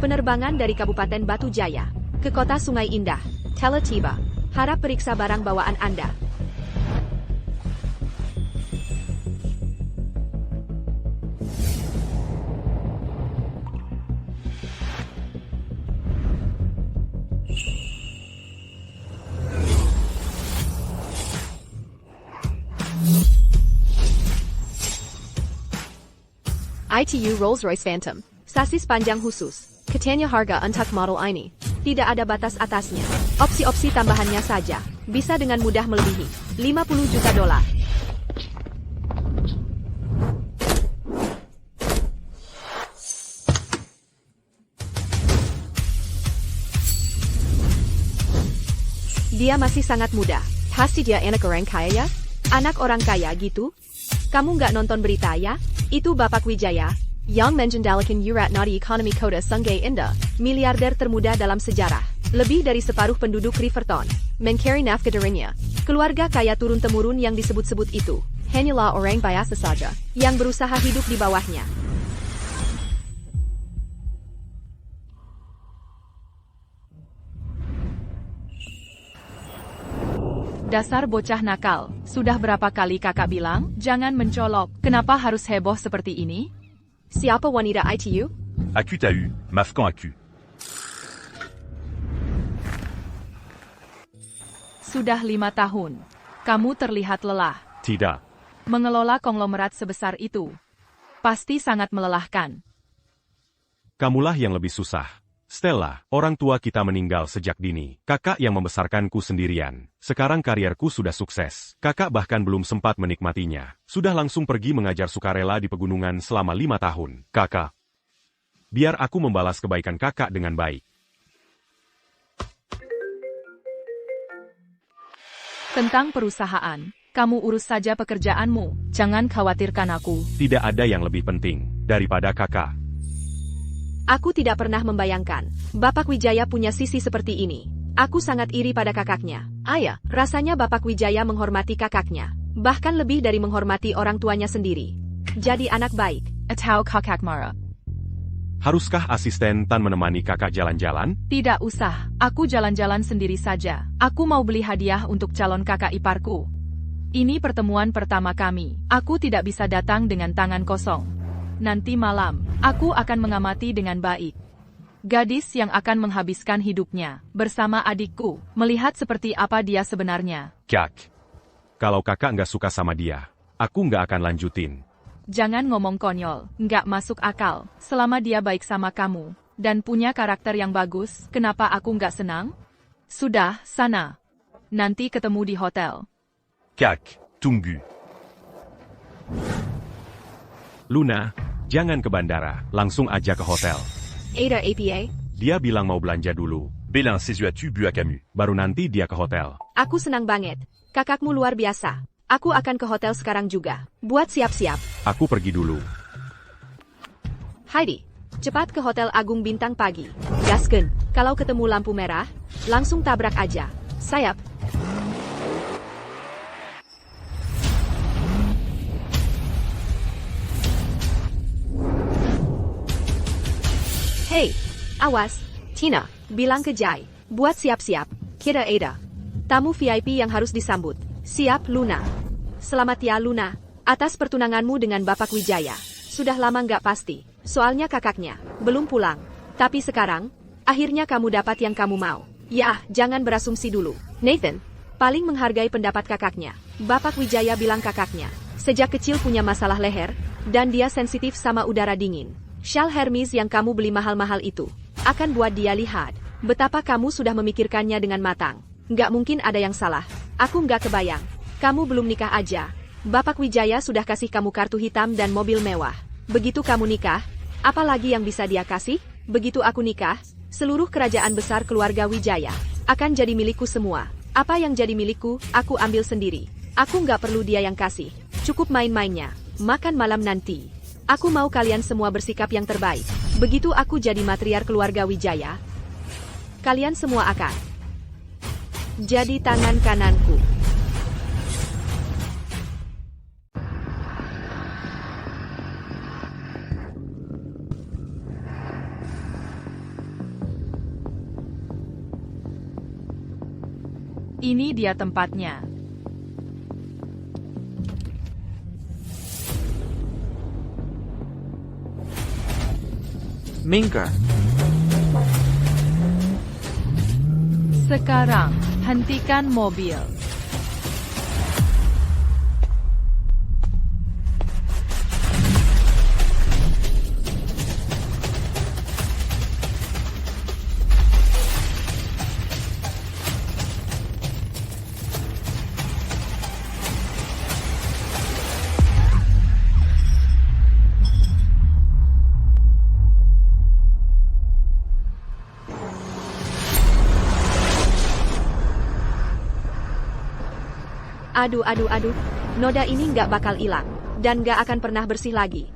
Penerbangan dari Kabupaten Batu Jaya ke kota Sungai Indah telah tiba. Harap periksa barang bawaan Anda. ITU Rolls-Royce Phantom, sasis panjang khusus, katanya harga untuk model ini. Tidak ada batas atasnya. Opsi-opsi tambahannya saja, bisa dengan mudah melebihi $50 juta. Dia masih sangat muda. Pasti dia anak orang kaya ya? Anak orang kaya gitu? Kamu nggak nonton berita ya? Itu Bapak Wijaya, yang menjendalakan Uratnadi Economy Kota Sungai Indah, miliarder termuda dalam sejarah. Lebih dari separuh penduduk Riverton mencari nafkah darinya. Keluarga kaya turun-temurun yang disebut-sebut itu hanyalah orang biasa saja yang berusaha hidup di bawahnya. Dasar bocah nakal, sudah berapa kali kakak bilang, jangan mencolok, kenapa harus heboh seperti ini? Siapa wanita ITU? Accu t'a eu, Mafkan Accu. Sudah 5 tahun. Kamu terlihat lelah. Tidak. Mengelola konglomerat sebesar itu pasti sangat melelahkan. Kamulah yang lebih susah. Stella, orang tua kita meninggal sejak dini. Kakak yang membesarkanku sendirian. Sekarang karierku sudah sukses. Kakak bahkan belum sempat menikmatinya. Sudah langsung pergi mengajar sukarela di pegunungan selama 5 tahun. Kakak, biar aku membalas kebaikan kakak dengan baik. Tentang perusahaan, kamu urus saja pekerjaanmu. Jangan khawatirkan aku. Tidak ada yang lebih penting daripada kakak. Aku tidak pernah membayangkan Bapak Wijaya punya sisi seperti ini. Aku sangat iri pada kakaknya. Ayah, rasanya Bapak Wijaya menghormati kakaknya. Bahkan lebih dari menghormati orang tuanya sendiri. Jadi anak baik. Atau kakak marah. Haruskah asisten Tan menemani kakak jalan-jalan? Tidak usah, aku jalan-jalan sendiri saja. Aku mau beli hadiah untuk calon kakak iparku. Ini pertemuan pertama kami. Aku tidak bisa datang dengan tangan kosong. Nanti malam, aku akan mengamati dengan baik gadis yang akan menghabiskan hidupnya bersama adikku, melihat seperti apa dia sebenarnya. Kak, kalau kakak nggak suka sama dia, aku nggak akan lanjutin. Jangan ngomong konyol, nggak masuk akal. Selama dia baik sama kamu dan punya karakter yang bagus, kenapa aku nggak senang? Sudah, sana. Nanti ketemu di hotel. Kak, tunggu. Luna, jangan ke bandara, langsung aja ke hotel. Ada APA? Dia bilang mau belanja dulu. Bélin ses yeux as-tu bu à Camus. Baru nanti dia ke hotel. Aku senang banget. Kakakmu luar biasa. Aku akan ke hotel sekarang juga. Buat siap-siap. Aku pergi dulu. Heidi, cepat ke Hotel Agung Bintang pagi. Gasken, kalau ketemu lampu merah, langsung tabrak aja. Sayap. Hei, awas, Tina, bilang ke Jai, buat siap-siap, kita ada tamu VIP yang harus disambut. Siap, Luna. Selamat ya, Luna, atas pertunanganmu dengan Bapak Wijaya. Sudah lama nggak pasti, soalnya kakaknya belum pulang. Tapi sekarang, akhirnya kamu dapat yang kamu mau. Ya, jangan berasumsi dulu. Nathan, paling menghargai pendapat kakaknya. Bapak Wijaya bilang kakaknya sejak kecil punya masalah leher, dan dia sensitif sama udara dingin. Shal Hermes yang kamu beli mahal-mahal itu akan buat dia lihat betapa kamu sudah memikirkannya dengan matang. Nggak mungkin ada yang salah. Aku nggak kebayang. Kamu belum nikah aja. Bapak Wijaya sudah kasih kamu kartu hitam dan mobil mewah. Begitu kamu nikah, apa lagi yang bisa dia kasih? Begitu aku nikah, seluruh kerajaan besar keluarga Wijaya akan jadi milikku semua. Apa yang jadi milikku, aku ambil sendiri. Aku nggak perlu dia yang kasih. Cukup main-mainnya. Makan malam nanti. Aku mau kalian semua bersikap yang terbaik. Begitu aku jadi matriark keluarga Wijaya, kalian semua akan jadi tangan kananku. Ini dia tempatnya. Minggir. Sekarang, hentikan mobil. Aduh. Noda ini nggak bakal hilang. Dan nggak akan pernah bersih lagi.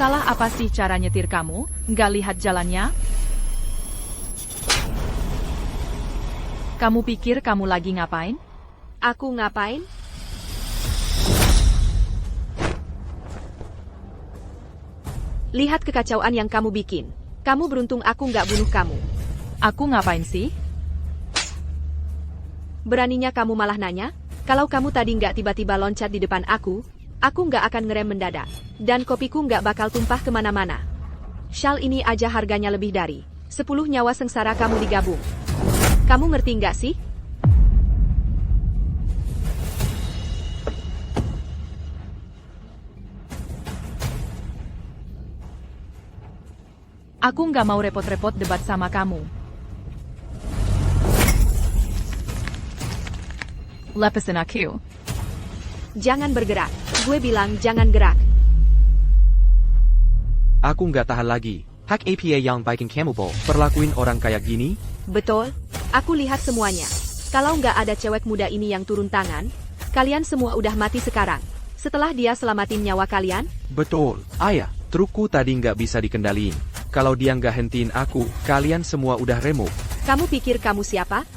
Salah apa sih cara nyetir kamu? Nggak lihat jalannya? Kamu pikir kamu lagi ngapain? Aku ngapain? Lihat kekacauan yang kamu bikin. Kamu beruntung aku nggak bunuh kamu. Aku ngapain sih? Beraninya kamu malah nanya? Kalau kamu tadi nggak tiba-tiba loncat di depan aku nggak akan ngerem mendadak. Dan kopiku nggak bakal tumpah kemana-mana. Shal ini aja harganya lebih dari 10 nyawa sengsara kamu digabung. Kamu ngerti nggak sih? Aku nggak mau repot-repot debat sama kamu. Lepasin aku. Jangan bergerak. Gue bilang jangan gerak. Aku nggak tahan lagi. Hak APA yang bikin kamu perlakuin orang kayak gini? Betul. Aku lihat semuanya. Kalau nggak ada cewek muda ini yang turun tangan, kalian semua udah mati sekarang. Setelah dia selamatin nyawa kalian? Betul. Ayah, trukku tadi nggak bisa dikendaliin. Kalau dia nggak hentiin aku, kalian semua udah remuk. Kamu pikir kamu siapa?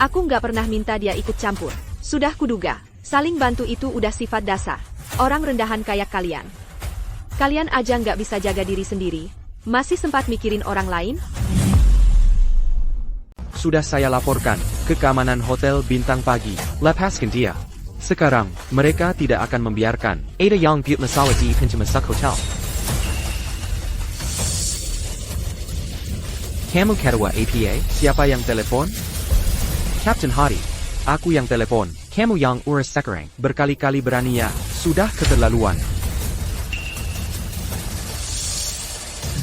Aku nggak pernah minta dia ikut campur. Sudah kuduga. Saling bantu itu udah sifat dasar. Orang rendahan kayak kalian. Kalian aja nggak bisa jaga diri sendiri. Masih sempat mikirin orang lain? Sudah saya laporkan ke keamanan hotel bintang pagi. Lepaskan dia. Sekarang, mereka tidak akan membiarkan Ada yang buat masalah di pintu masuk hotel. Kamu ketua APA, siapa yang telepon? Captain Hadi. Aku yang telepon. Kamu yang urus sekarang. Berkali-kali berani ya. Sudah keterlaluan.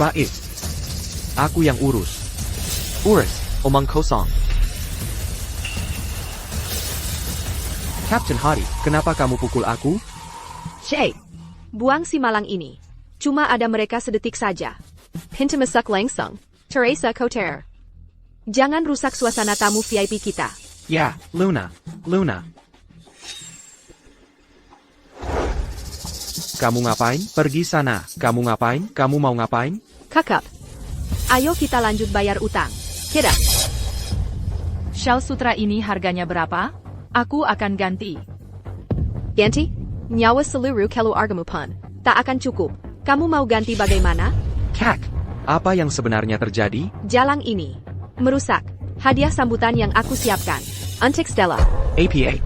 Baik. Aku yang urus. Omong kosong. Captain Hadi, kenapa kamu pukul aku? Shay, buang si malang ini. Cuma ada mereka sedetik saja. Pintu masuk langsung. Teresa Koter. Jangan rusak suasana tamu VIP kita. Ya, Luna. Kamu ngapain? Pergi sana. Kamu ngapain? Kamu mau ngapain? Kakak. Ayo kita lanjut bayar utang. Kira. Shal sutra ini harganya berapa? Aku akan ganti. Ganti? Nyawa seluruh keluargamu pun. Tak akan cukup. Kamu mau ganti bagaimana? Kak, apa yang sebenarnya terjadi? Jalang ini. Merusak. Hadiah sambutan yang aku siapkan. Untuk Stella. APA.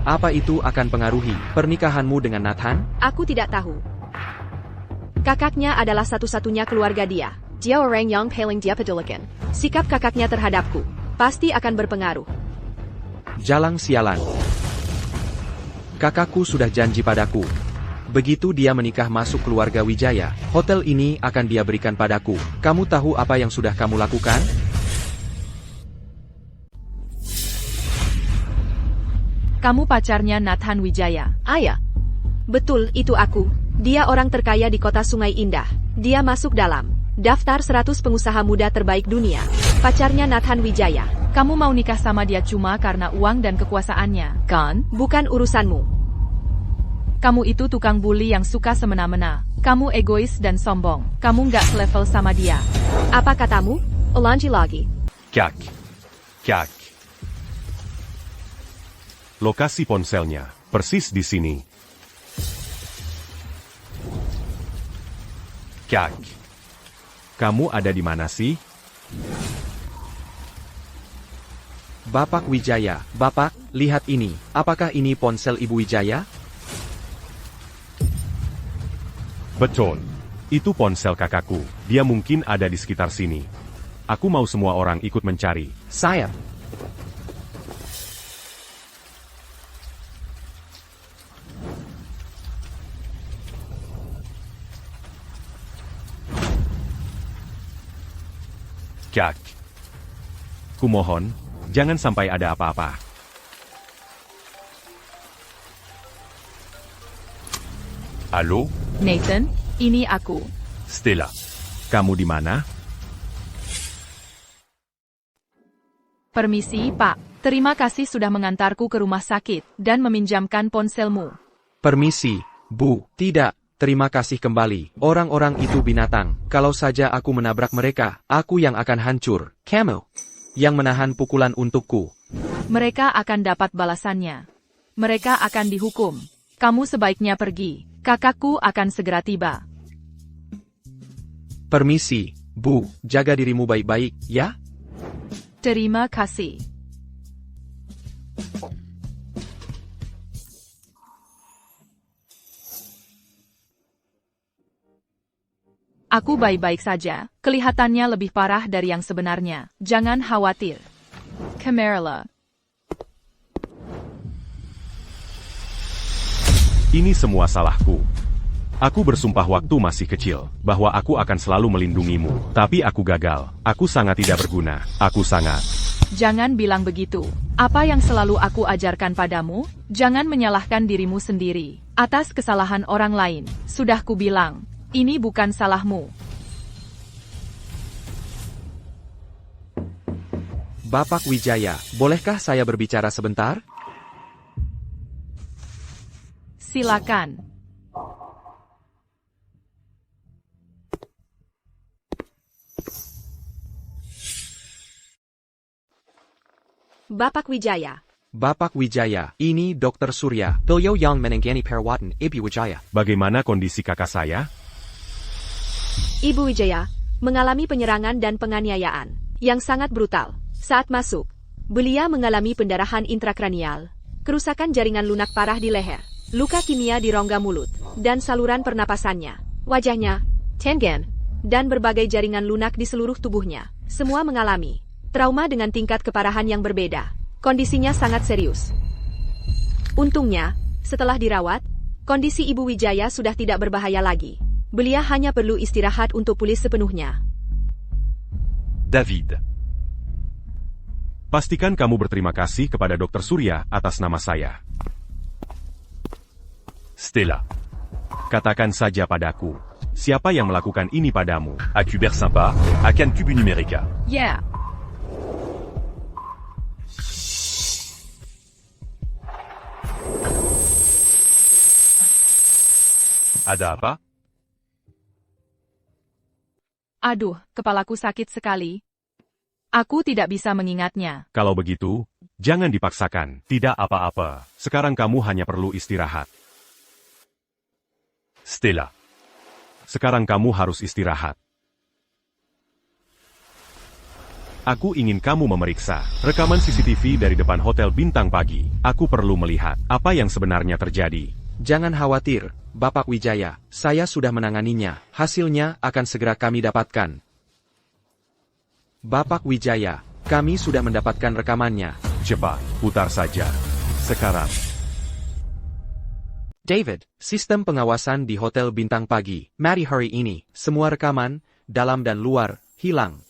Apa itu akan pengaruhi pernikahanmu dengan Nathan? Aku tidak tahu. Kakaknya adalah satu-satunya keluarga dia. Dia orang yang paling dia pedulikan. Sikap kakaknya terhadapku pasti akan berpengaruh. Jalang sialan. Kakakku sudah janji padaku. Begitu dia menikah masuk keluarga Wijaya, hotel ini akan dia berikan padaku. Kamu tahu apa yang sudah kamu lakukan? Kamu pacarnya Nathan Wijaya. Ayah. Betul, itu aku. Dia orang terkaya di kota Sungai Indah. Dia masuk dalam daftar 100 pengusaha muda terbaik dunia. Pacarnya Nathan Wijaya. Kamu mau nikah sama dia cuma karena uang dan kekuasaannya, kan? Bukan urusanmu. Kamu itu tukang bully yang suka semena-mena. Kamu egois dan sombong. Kamu nggak selevel sama dia. Apa katamu? Ulangi lagi. Kak. Kak. Lokasi ponselnya, persis di sini. Kak. Kamu ada di mana sih? Bapak Wijaya, Bapak, lihat ini. Apakah ini ponsel Ibu Wijaya? Betul. Itu ponsel kakakku. Dia mungkin ada di sekitar sini. Aku mau semua orang ikut mencari. Saya. Kak. Kumohon, jangan sampai ada apa-apa. Halo? Nathan, ini aku. Stella. Kamu di mana? Permisi, Pak. Terima kasih sudah mengantarku ke rumah sakit dan meminjamkan ponselmu. Permisi, Bu. Tidak. Terima kasih kembali. Orang-orang itu binatang. Kalau saja aku menabrak mereka, aku yang akan hancur. Kamu yang menahan pukulan untukku. Mereka akan dapat balasannya. Mereka akan dihukum. Kamu sebaiknya pergi. Kakakku akan segera tiba. Permisi, Bu. Jaga dirimu baik-baik, ya? Terima kasih. Aku baik-baik saja. Kelihatannya lebih parah dari yang sebenarnya. Jangan khawatir. Camarilla. Ini semua salahku. Aku bersumpah waktu masih kecil, bahwa aku akan selalu melindungimu. Tapi aku gagal. Aku sangat tidak berguna. Aku sangat. Jangan bilang begitu. Apa yang selalu aku ajarkan padamu? Jangan menyalahkan dirimu sendiri atas kesalahan orang lain. Sudah kubilang, ini bukan salahmu. Bapak Wijaya, bolehkah saya berbicara sebentar? Silakan. Bapak Wijaya. Bapak Wijaya, ini Dr. Surya. Beliau yang menangani perawatan Ibu Wijaya. Bagaimana kondisi kakak saya? Ibu Wijaya mengalami penyerangan dan penganiayaan yang sangat brutal. Saat masuk, beliau mengalami pendarahan intrakranial, kerusakan jaringan lunak parah di leher, luka kimia di rongga mulut, dan saluran pernapasannya, wajahnya, tengen, dan berbagai jaringan lunak di seluruh tubuhnya. Semua mengalami trauma dengan tingkat keparahan yang berbeda. Kondisinya sangat serius. Untungnya, setelah dirawat, kondisi Ibu Wijaya sudah tidak berbahaya lagi. Beliau hanya perlu istirahat untuk pulih sepenuhnya. David. Pastikan kamu berterima kasih kepada Dr. Surya atas nama saya. Stella. Katakan saja padaku, siapa yang melakukan ini padamu? À Cuber Sympa, à Cannes Cubu Numérica. Yeah. Ada apa? Aduh, kepalaku sakit sekali. Aku tidak bisa mengingatnya. Kalau begitu, jangan dipaksakan. Tidak apa-apa. Sekarang kamu hanya perlu istirahat. Stella. Sekarang kamu harus istirahat. Aku ingin kamu memeriksa rekaman CCTV dari depan Hotel Bintang Pagi. Aku perlu melihat apa yang sebenarnya terjadi. Jangan khawatir, Bapak Wijaya. Saya sudah menanganinya. Hasilnya akan segera kami dapatkan. Bapak Wijaya, kami sudah mendapatkan rekamannya. Cepat, putar saja. Sekarang. David, sistem pengawasan di Hotel Bintang Pagi. Mari hari ini, semua rekaman, dalam dan luar, hilang.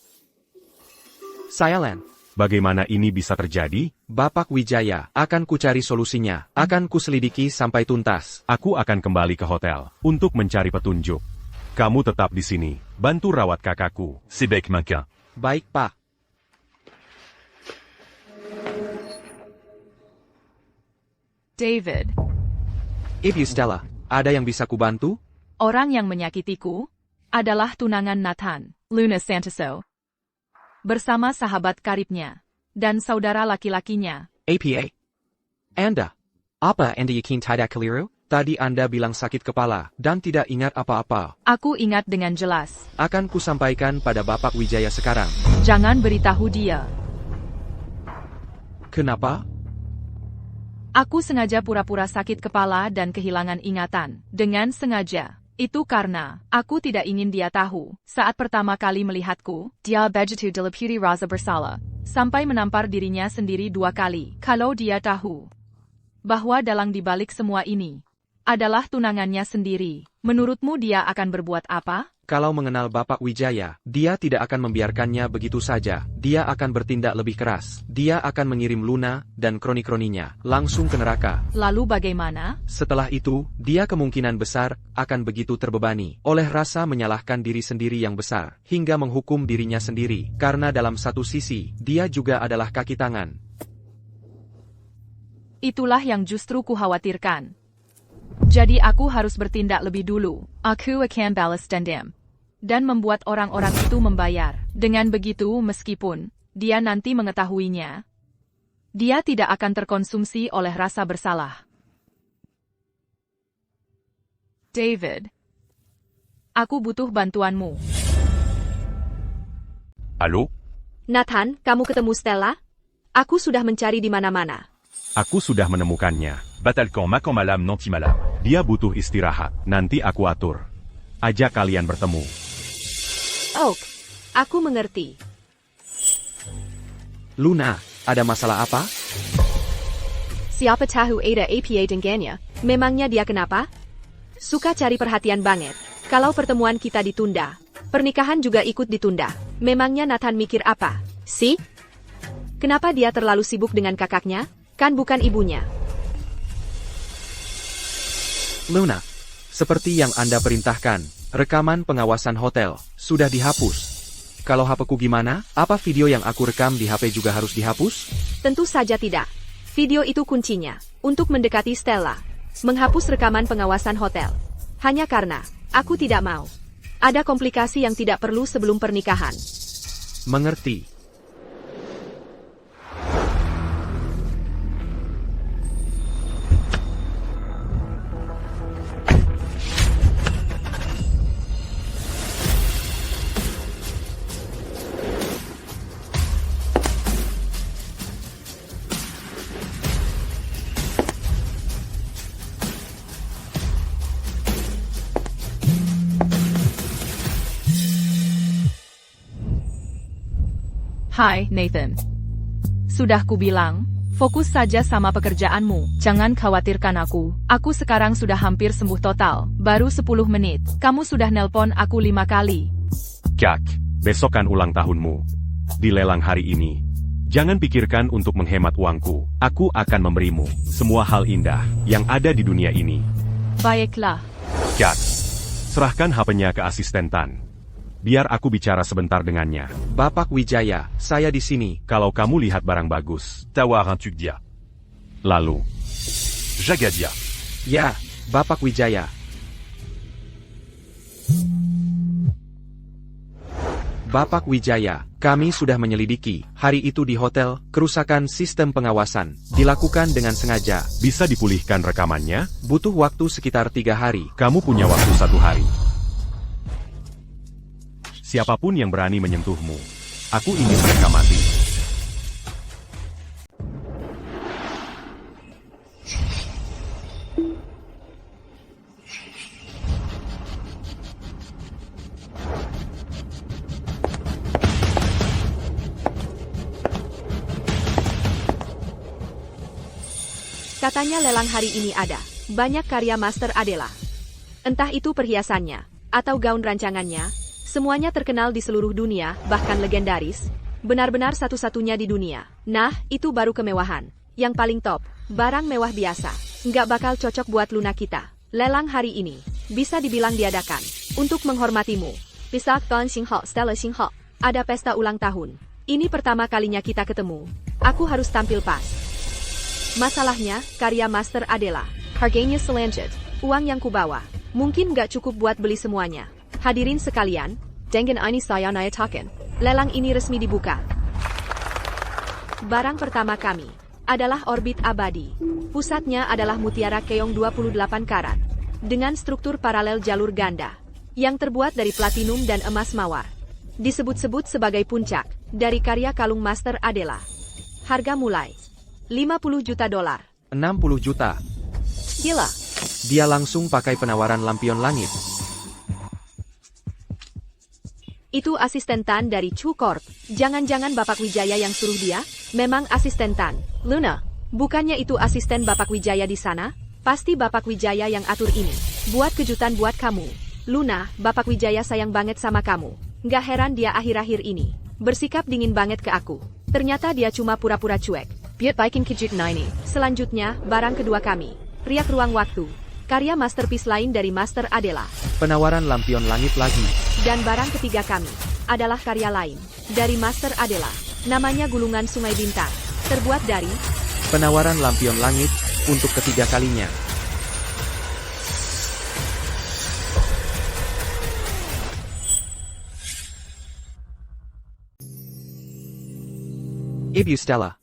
Silent. Bagaimana ini bisa terjadi? Bapak Wijaya, akan kucari solusinya. Akan kuselidiki sampai tuntas. Aku akan kembali ke hotel untuk mencari petunjuk. Kamu tetap di sini. Bantu rawat kakakku. C'est bec manquin. Baik, Pak. David. Ibu Stella, ada yang bisa kubantu? Orang yang menyakitiku adalah tunangan Nathan, Luna Santoso, bersama sahabat karibnya dan saudara laki-lakinya. APA. Anda. Apa Anda yakin tidak keliru? Tadi Anda bilang sakit kepala dan tidak ingat apa-apa. Aku ingat dengan jelas. Akan kusampaikan pada Bapak Wijaya sekarang. Jangan beritahu dia. Kenapa? Aku sengaja pura-pura sakit kepala dan kehilangan ingatan. Dengan sengaja. Itu karena aku tidak ingin dia tahu. Saat pertama kali melihatku, dia begitu dileputi rasa bersalah. Sampai menampar dirinya sendiri 2 kali. Kalau dia tahu bahwa dalang dibalik semua ini adalah tunangannya sendiri, menurutmu dia akan berbuat apa? Kalau mengenal Bapak Wijaya, dia tidak akan membiarkannya begitu saja. Dia akan bertindak lebih keras. Dia akan mengirim Luna dan kroni-kroninya langsung ke neraka. Lalu bagaimana? Setelah itu, dia kemungkinan besar akan begitu terbebani oleh rasa menyalahkan diri sendiri yang besar, hingga menghukum dirinya sendiri, karena dalam satu sisi, dia juga adalah kaki tangan. Itulah yang justru kukhawatirkan. Jadi aku harus bertindak lebih dulu. Aku akan balas dendam. Dan membuat orang-orang itu membayar. Dengan begitu, meskipun dia nanti mengetahuinya, dia tidak akan terkonsumsi oleh rasa bersalah. David, aku butuh bantuanmu. Allô? Nathan, kamu ketemu Stella? Aku sudah mencari di mana-mana. Aku sudah menemukannya. Batalcan Macan Malam Nanti Malam. Dia butuh istirahat. Nanti aku atur. Ajak kalian bertemu. Oak, aku mengerti. Luna, ada masalah apa? Siapa tahu ada APA dengannya. Memangnya dia kenapa? Suka cari perhatian banget. Kalau pertemuan kita ditunda, pernikahan juga ikut ditunda. Memangnya Nathan mikir apa? Sih? Kenapa dia terlalu sibuk dengan kakaknya? Kan bukan ibunya. Luna, seperti yang Anda perintahkan, rekaman pengawasan hotel sudah dihapus. Kalau HP-ku gimana? Apa video yang aku rekam di HP juga harus dihapus? Tentu saja tidak. Video itu kuncinya untuk mendekati Stella. Menghapus rekaman pengawasan hotel. Hanya karena aku tidak mau ada komplikasi yang tidak perlu sebelum pernikahan. Mengerti. Hai, Nathan. Sudah kubilang, fokus saja sama pekerjaanmu. Jangan khawatirkan aku. Aku sekarang sudah hampir sembuh total. Baru 10 menit. Kamu sudah nelpon aku 5 kali. Kak, besok kan ulang tahunmu. Di lelang hari ini. Jangan pikirkan untuk menghemat uangku. Aku akan memberimu semua hal indah yang ada di dunia ini. Baiklah. Kak, serahkan HP-nya ke asisten Tan. Biar aku bicara sebentar dengannya. Bapak Wijaya, saya di sini. Kalau kamu lihat barang bagus, Tawar un truc dia. lalu, Jagadia. Ya, Bapak Wijaya. Bapak Wijaya, kami sudah menyelidiki. Hari itu di hotel, kerusakan sistem pengawasan dilakukan dengan sengaja. bisa dipulihkan rekamannya? Butuh waktu sekitar 3 hari. Kamu punya waktu 1 hari. Siapapun yang berani menyentuhmu, aku ingin mereka mati. Katanya lelang hari ini ada banyak karya Master Adela. Entah itu perhiasannya atau gaun rancangannya. Semuanya terkenal di seluruh dunia, bahkan legendaris. Benar-benar satu-satunya di dunia. Nah, itu baru kemewahan. Yang paling top, barang mewah biasa. Nggak bakal cocok buat Luna kita. Lelang hari ini bisa dibilang diadakan untuk menghormatimu. Pisak Ton Xingho Stella Xingho. Ada pesta ulang tahun. Ini pertama kalinya kita ketemu. Aku harus tampil pas. Masalahnya, karya Master Adela. Harganya selanjut. Uang yang kubawa Mungkin nggak cukup buat beli semuanya. Hadirin sekalian, dengan ini saya nyatakan, lelang ini resmi dibuka. Barang pertama kami adalah orbit abadi. Pusatnya adalah mutiara keong 28 karat dengan struktur paralel jalur ganda yang terbuat dari platinum dan emas mawar. Disebut-sebut sebagai puncak dari karya kalung Master Adela. Harga mulai $50 juta. 60 juta. Gila. Dia langsung pakai penawaran lampion langit. Itu asisten Tan dari Chu Corp. Jangan-jangan Bapak Wijaya yang suruh dia? Memang asisten Tan. Luna, bukannya itu asisten Bapak Wijaya di sana? Pasti Bapak Wijaya yang atur ini. Buat kejutan buat kamu. Luna, Bapak Wijaya sayang banget sama kamu. Nggak heran dia akhir-akhir ini bersikap dingin banget ke aku. Ternyata dia cuma pura-pura cuek. Biar baikin kejut ini. Selanjutnya, barang kedua kami. Riak Ruang Waktu. Karya masterpiece lain dari Master Adela. Penawaran lampion langit lagi. Dan barang ketiga kami adalah karya lain dari Master Adela. Namanya Gulungan Sungai Bintang. Terbuat dari Penawaran lampion langit untuk ketiga kalinya. Ibu Stella.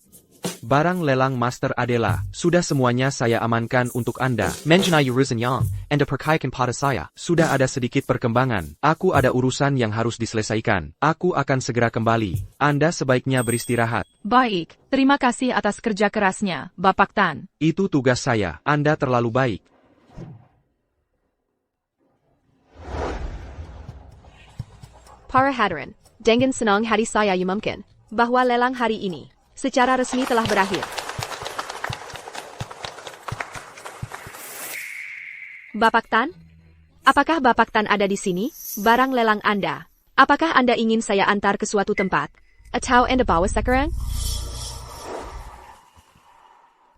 Barang lelang Master Adela, sudah semuanya saya amankan untuk Anda. Mengenai urusan yang, Anda perkaikan pada saya, sudah ada sedikit perkembangan. Aku ada urusan yang harus diselesaikan. Aku akan segera kembali. Anda sebaiknya beristirahat. Baik, terima kasih atas kerja kerasnya, Bapak Tan. Itu tugas saya. Anda terlalu baik. Para hadirin, dengan senang hati saya umumkan bahwa lelang hari ini secara resmi telah berakhir. Bapak Tan? Apakah Bapak Tan ada di sini? Barang lelang Anda. Apakah Anda ingin saya antar ke suatu tempat? Atau Anda bawa sekarang?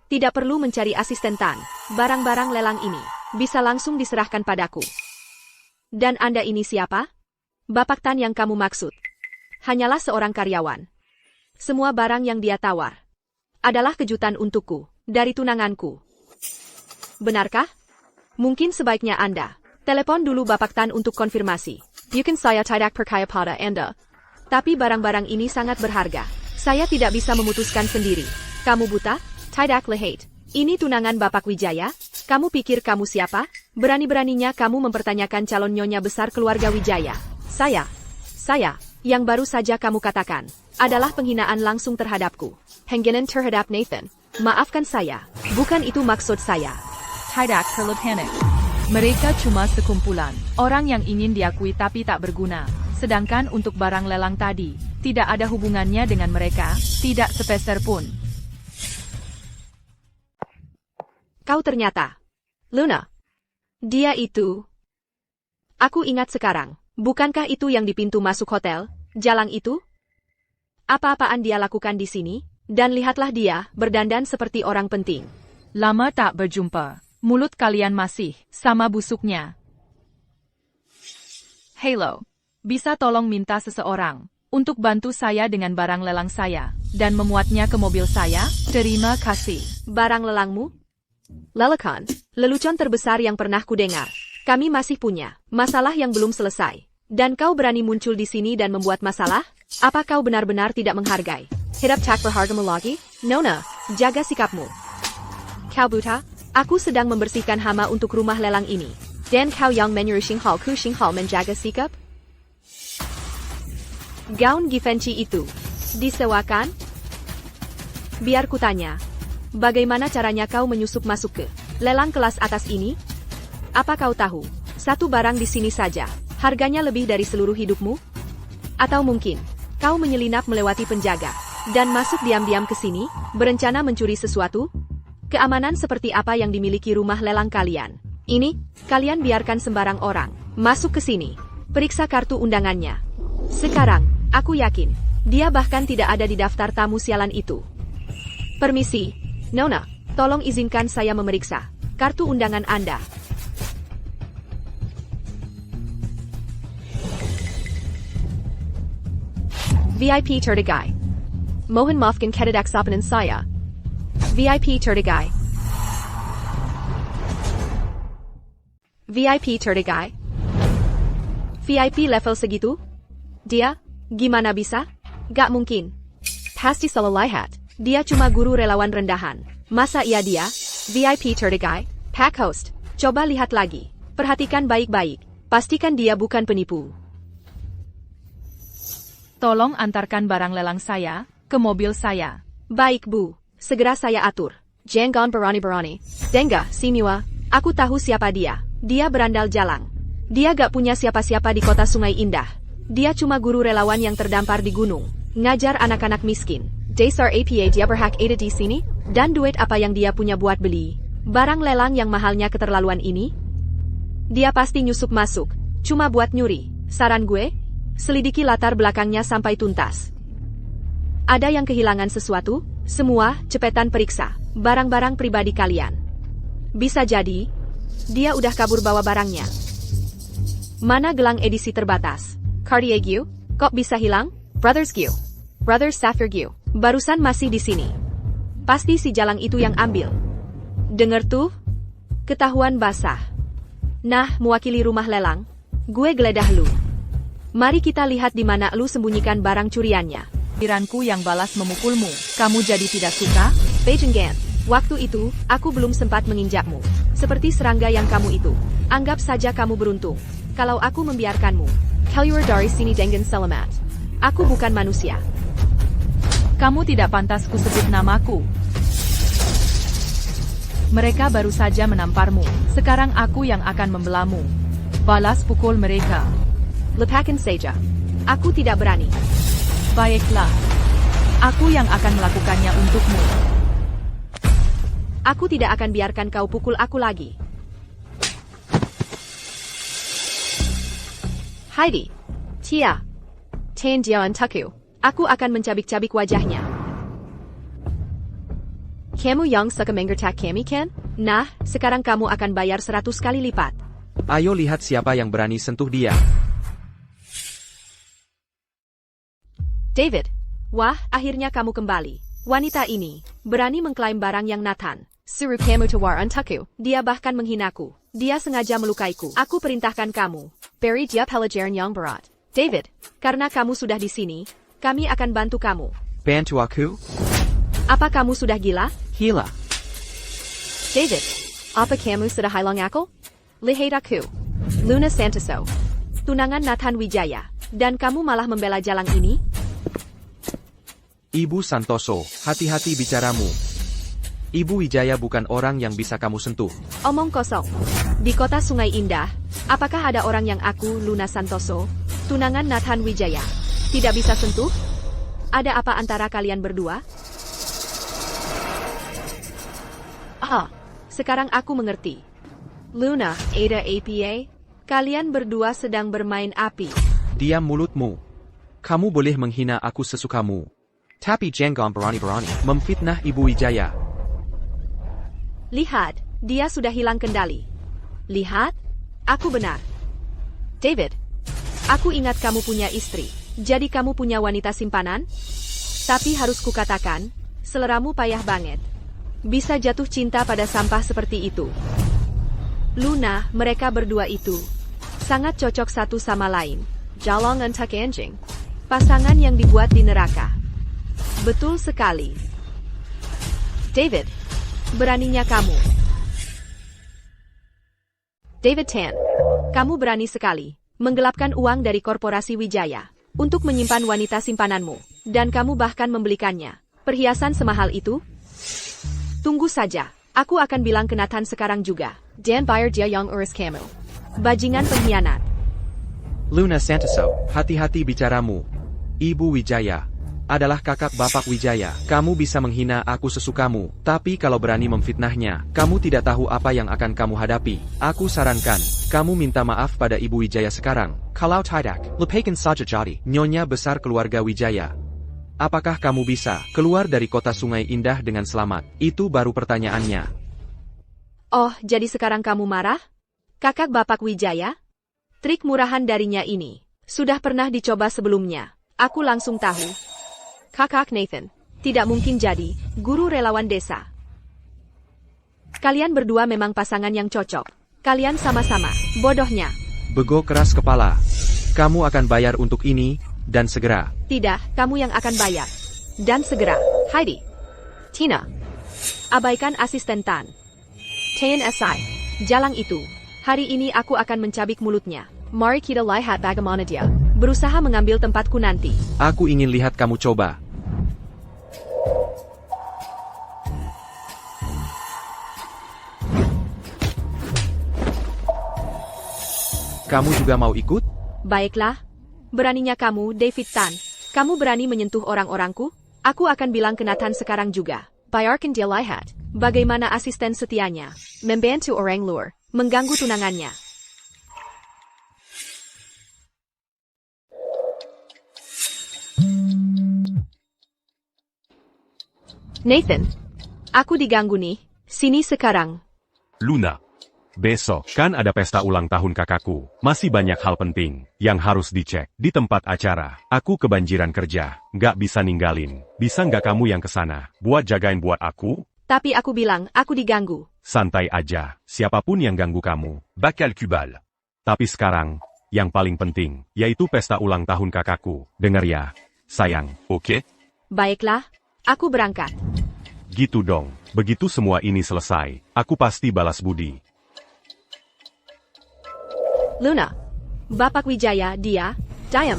Tidak perlu mencari asisten Tan. Barang-barang lelang ini bisa langsung diserahkan padaku. Dan Anda ini siapa? Bapak Tan yang kamu maksud. Hanyalah seorang karyawan. Semua barang yang dia tawar adalah kejutan untukku dari tunanganku. Benarkah? Mungkin sebaiknya Anda telepon dulu Bapak Tan untuk konfirmasi. Mungkin saya tidak percaya pada Anda. Tapi barang-barang ini sangat berharga. Saya tidak bisa memutuskan sendiri. Kamu buta? Tidak lihat. Ini tunangan Bapak Wijaya? Kamu pikir kamu siapa? Berani-beraninya kamu mempertanyakan calon nyonya besar keluarga Wijaya. Saya, yang baru saja kamu katakan, adalah penghinaan langsung terhadapku. Penghinaan terhadap Nathan. Maafkan saya, bukan itu maksud saya. Tidak perlu panik. Mereka cuma sekumpulan orang yang ingin diakui tapi tak berguna. Sedangkan untuk barang lelang tadi, tidak ada hubungannya dengan mereka, tidak sepeser pun. Kau ternyata. Luna. Dia itu. Aku ingat sekarang. Bukankah itu yang di pintu masuk hotel? Jalan itu? Apa-apaan dia lakukan di sini? Dan lihatlah dia, berdandan seperti orang penting. Lama tak berjumpa. Mulut kalian masih sama busuknya. Halo. Bisa tolong minta seseorang untuk bantu saya dengan barang lelang saya dan memuatnya ke mobil saya? Terima kasih. Barang lelangmu? Lelekan, lelucon terbesar yang pernah kudengar. Kami masih punya masalah yang belum selesai. Dan kau berani muncul di sini dan membuat masalah? Apa kau benar-benar tidak menghargai hidup tak berhargamu lagi? Nona, jaga sikapmu. Kau buta? Aku sedang membersihkan hama untuk rumah lelang ini. Dan kau yang menyuruh Xinghal menjaga sikap? Gaun Givenchy itu disewakan? Biar kutanya, bagaimana caranya kau menyusup masuk ke lelang kelas atas ini? Apa kau tahu, satu barang di sini saja, harganya lebih dari seluruh hidupmu? Atau mungkin, kau menyelinap melewati penjaga, dan masuk diam-diam ke sini, berencana mencuri sesuatu? Keamanan seperti apa yang dimiliki rumah lelang kalian? Ini, kalian biarkan sembarang orang masuk ke sini. Periksa kartu undangannya. Sekarang, aku yakin, dia bahkan tidak ada di daftar tamu sialan itu. Permisi, Nona, tolong izinkan saya memeriksa kartu undangan Anda. VIP Terdegai. Mohon maafkan ketidaksopanan saya. VIP Terdegai. VIP terdegai. VIP level segitu? Dia? Gimana bisa? Gak mungkin. Pasti salah lihat. Dia cuma guru relawan rendahan. Masa iya dia? VIP terdegai? Pack host. Coba lihat lagi. Perhatikan baik-baik. Pastikan dia bukan penipu. Tolong antarkan barang lelang saya ke mobil saya. Baik Bu. Segera saya atur. Jangan berani-berani. Dengga, Simua. Aku tahu siapa dia. Dia berandal jalang. Dia gak punya siapa-siapa di kota Sungai Indah. Dia cuma guru relawan yang terdampar di gunung. Ngajar anak-anak miskin. Dasar APA dia berhak ada di sini? Dan duit apa yang dia punya buat beli? Barang lelang yang mahalnya keterlaluan ini? Dia pasti nyusup masuk. Cuma buat nyuri. Saran gue? Selidiki latar belakangnya sampai tuntas. Ada yang kehilangan sesuatu? Semua, cepetan periksa. Barang-barang pribadi kalian. Bisa jadi, dia udah kabur bawa barangnya. Mana gelang edisi terbatas? Cartier Gue? Kok bisa hilang? Brothers Gue. Brothers Sapphire Gue. Barusan masih di sini. Pasti si jalang itu yang ambil. Dengar tuh? Ketahuan basah. Nah, mewakili rumah lelang, gue geledah lu. Mari kita lihat di mana lu sembunyikan barang curiannya. Piranku yang balas memukulmu. Kamu jadi tidak suka? Beijinggan. Waktu itu, aku belum sempat menginjakmu. Seperti serangga yang kamu itu. Anggap saja kamu beruntung. Kalau aku membiarkanmu. Keluar dari sini dengan selamat. Aku bukan manusia. Kamu tidak pantas kusebut namaku. Mereka baru saja menamparmu. Sekarang aku yang akan membelamu. Balas pukul mereka. Lepaskan saja. Aku tidak berani. Baiklah. Aku yang akan melakukannya untukmu. Aku tidak akan biarkan kau pukul aku lagi. Heidi. Tia. Tan Jian Tuku. Aku akan mencabik-cabik wajahnya. Kamu yang suka menggertak kami, kan? Nah, sekarang kamu akan bayar 100 kali lipat. Ayo lihat siapa yang berani sentuh dia. David. Wah, akhirnya kamu kembali. Wanita ini berani mengklaim barang yang Nathan suruh kamu tawar untukku. Dia bahkan menghinaku. Dia sengaja melukaiku. Aku perintahkan kamu beri dia pelajaran yang berat. David, karena kamu sudah di sini, kami akan bantu kamu. Bantu aku? Apa kamu sudah gila? Gila. David, apa kamu sudah hilang akal? Lihat aku. Luna Santoso. Tunangan Nathan Wijaya. Dan kamu malah membela jalang ini? Ibu Santoso, hati-hati bicaramu. Ibu Wijaya bukan orang yang bisa kamu sentuh. Omong kosong. Di kota Sungai Indah, apakah ada orang yang aku, Luna Santoso, tunangan Nathan Wijaya, tidak bisa sentuh? Ada apa antara kalian berdua? Ah, sekarang aku mengerti. Luna, Ada APA, kalian berdua sedang bermain api. Diam mulutmu. Kamu boleh menghina aku sesukamu. Tapi jangan berani-berani memfitnah Ibu Wijaya. Lihat, dia sudah hilang kendali. Lihat, aku benar. David, aku ingat kamu punya istri. Jadi kamu punya wanita simpanan? Tapi harus kukatakan, seleramu payah banget. Bisa jatuh cinta pada sampah seperti itu. Luna, mereka berdua itu sangat cocok satu sama lain. Jalong entak anjing. Pasangan yang dibuat di neraka. Betul sekali. David, beraninya kamu. David Tan, kamu berani sekali menggelapkan uang dari korporasi Wijaya untuk menyimpan wanita simpananmu, dan kamu bahkan membelikannya. Perhiasan semahal itu? Tunggu saja, aku akan bilang ke Nathan sekarang juga. Dan bayar dia yang urus kamu. Bajingan pengkhianat. Luna Santoso, hati-hati bicaramu. Ibu Wijaya adalah kakak bapak Wijaya. Kamu bisa menghina aku sesukamu, tapi kalau berani memfitnahnya, kamu tidak tahu apa yang akan kamu hadapi. Aku sarankan, kamu minta maaf pada Ibu Wijaya sekarang. Kalau tidak, lepaskan saja jadi nyonya besar keluarga Wijaya. Apakah kamu bisa keluar dari kota Sungai Indah dengan selamat? Itu baru pertanyaannya. Oh, jadi sekarang kamu marah? Kakak bapak Wijaya? Trik murahan darinya ini sudah pernah dicoba sebelumnya. Aku langsung tahu. Kakak Nathan, tidak mungkin jadi guru relawan desa. Kalian berdua memang pasangan yang cocok. Kalian sama-sama, bodohnya. Bego keras kepala. Kamu akan bayar untuk ini, dan segera. Tidak, kamu yang akan bayar. Dan segera. Heidi. Tina. Abaikan asisten Tan. TNSI. Jalang itu. Hari ini aku akan mencabik mulutnya. Mari kita lihat bagaimana dia berusaha mengambil tempatku nanti. Aku ingin lihat kamu coba. Kamu juga mau ikut? Baiklah. Beraninya kamu, David Tan. Kamu berani menyentuh orang-orangku? Aku akan bilang ke Nathan sekarang juga. Biarkan dia lihat. Bagaimana asisten setianya. Membantu orang luar. Mengganggu tunangannya. Nathan. Aku diganggu nih. Sini sekarang. Luna. Besok, kan ada pesta ulang tahun kakakku. Masih banyak hal penting yang harus dicek. Di tempat acara, aku kebanjiran kerja. Nggak bisa ninggalin. Bisa nggak kamu yang kesana? Buat jagain buat aku? Tapi aku bilang, aku diganggu. Santai aja. Siapapun yang ganggu kamu. Bacal Cubal. Tapi sekarang, yang paling penting, yaitu pesta ulang tahun kakakku. Dengar ya, sayang. Ok. Baiklah. Aku berangkat. Gitu dong. Begitu semua ini selesai, aku pasti balas budi. Luna. Bapak Wijaya, dia, diam.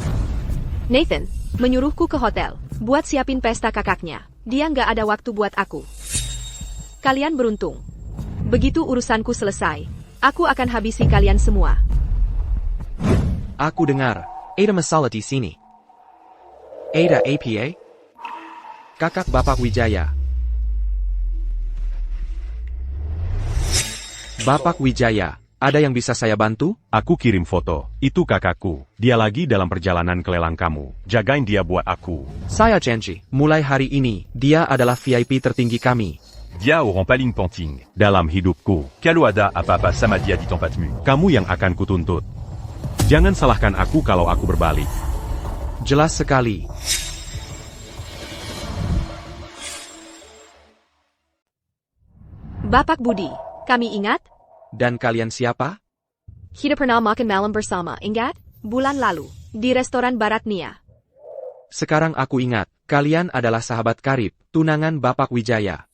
Nathan, menyuruhku ke hotel, buat siapin pesta kakaknya. Dia nggak ada waktu buat aku. Kalian beruntung. Begitu urusanku selesai, aku akan habisi kalian semua. Aku dengar, ada masalah di sini. Ada APA? Kakak Bapak Wijaya. Bapak Wijaya, ada yang bisa saya bantu? Aku kirim foto. Itu kakakku. Dia lagi dalam perjalanan ke lelang kamu. Jagain dia buat aku. Saya janji, mulai hari ini, dia adalah VIP tertinggi kami. Dia auront paling ponting. Dalam hidupku, Kalau ada apa-apa sama dia di tempatmu. kamu yang akan kutuntut. Jangan salahkan aku kalau aku berbalik. Jelas sekali. Bapak Budi, kami ingat? Dan kalian siapa? Kita pernah makan malam bersama, ingat? Bulan lalu, di restoran Barat Nia. Sekarang aku ingat, kalian adalah sahabat karib, tunangan Bapak Wijaya.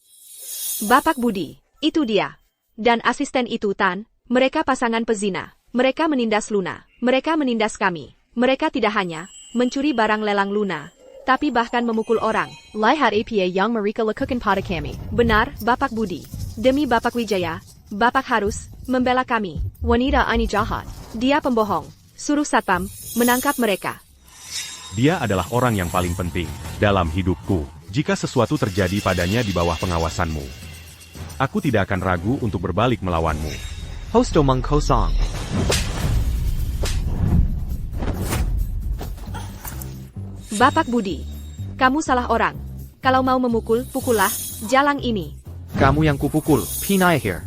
Bapak Budi, itu dia. Dan asisten itu Tan, mereka pasangan pezina. Mereka menindas Luna. Mereka menindas kami. Mereka tidak hanya mencuri barang lelang Luna, tapi bahkan memukul orang. Lihat APA yang mereka lakukan pada kami. Benar, Bapak Budi. Demi Bapak Wijaya, Bapak harus membela kami. Wanita ini jahat. Dia pembohong. Suruh satpam menangkap mereka. Dia adalah orang yang paling penting dalam hidupku. Jika sesuatu terjadi padanya di bawah pengawasanmu, aku tidak akan ragu untuk berbalik melawanmu. Hosto Meng Kosong. Bapak Budi, kamu salah orang. Kalau mau memukul, pukullah jalang ini. Kamu yang kupukul, Pinay here.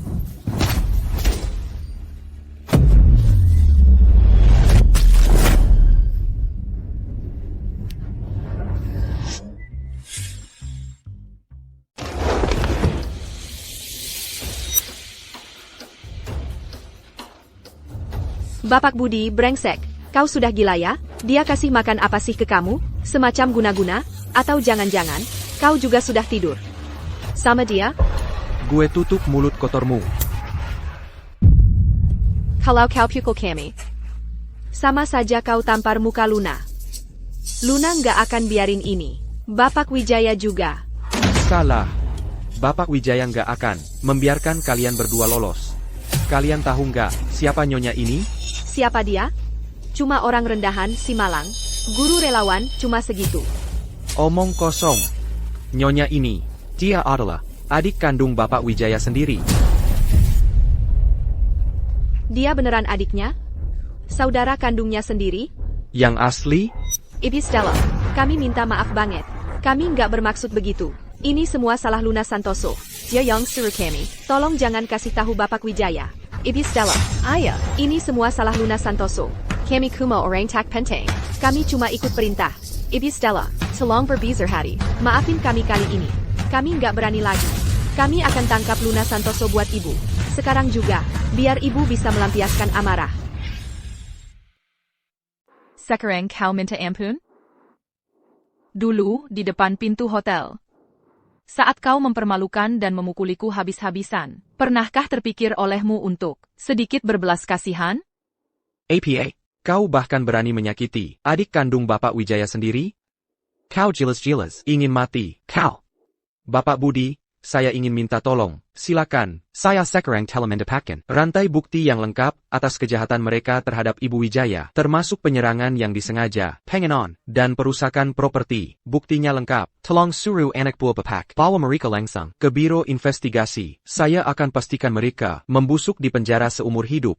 Bapak Budi, brengsek. Kau sudah gila ya? Dia kasih makan apa sih ke kamu? Semacam guna-guna? Atau jangan-jangan, kau juga sudah tidur sama dia? Gue tutup mulut kotormu. Kalau kau pukul kami, sama saja kau tampar muka Luna. Luna nggak akan biarin ini. Bapak Wijaya juga. Salah. Bapak Wijaya nggak akan membiarkan kalian berdua lolos. Kalian tahu nggak siapa nyonya ini? Siapa dia? Cuma orang rendahan si Malang. Guru relawan cuma segitu. Omong kosong. Nyonya ini, dia adalah adik kandung Bapak Wijaya sendiri. Dia beneran adiknya? Saudara kandungnya sendiri? Yang asli? Ibu Stella, kami minta maaf banget. Kami nggak bermaksud begitu. Ini semua salah Luna Santoso. Dia yang suruh kami. Tolong jangan kasih tahu Bapak Wijaya. Ibu Stella, ayah, ini semua salah Luna Santoso. Kami cuma orang tak penting. Kami cuma ikut perintah. Ibu Stella, tolong berbizar hati. Maafin kami kali ini. Kami nggak berani lagi. Kami akan tangkap Luna Santoso buat ibu. Sekarang juga, biar ibu bisa melampiaskan amarah. Sekarang kau minta ampun? Dulu, di depan pintu hotel. Saat kau mempermalukan dan memukuliku habis-habisan, pernahkah terpikir olehmu untuk sedikit berbelas kasihan? APA, kau bahkan berani menyakiti adik kandung Bapak Wijaya sendiri? Kau jelas-jelas ingin mati, kau. Bapak Budi, saya ingin minta tolong, silakan, saya sekarang telah mendapatkan rantai bukti yang lengkap atas kejahatan mereka terhadap Ibu Wijaya, termasuk penyerangan yang disengaja, pengenon, dan perusakan properti. Buktinya lengkap. Tolong suruh anak buah Bapak bawa mereka langsung ke biro investigasi. Saya akan pastikan mereka membusuk di penjara seumur hidup.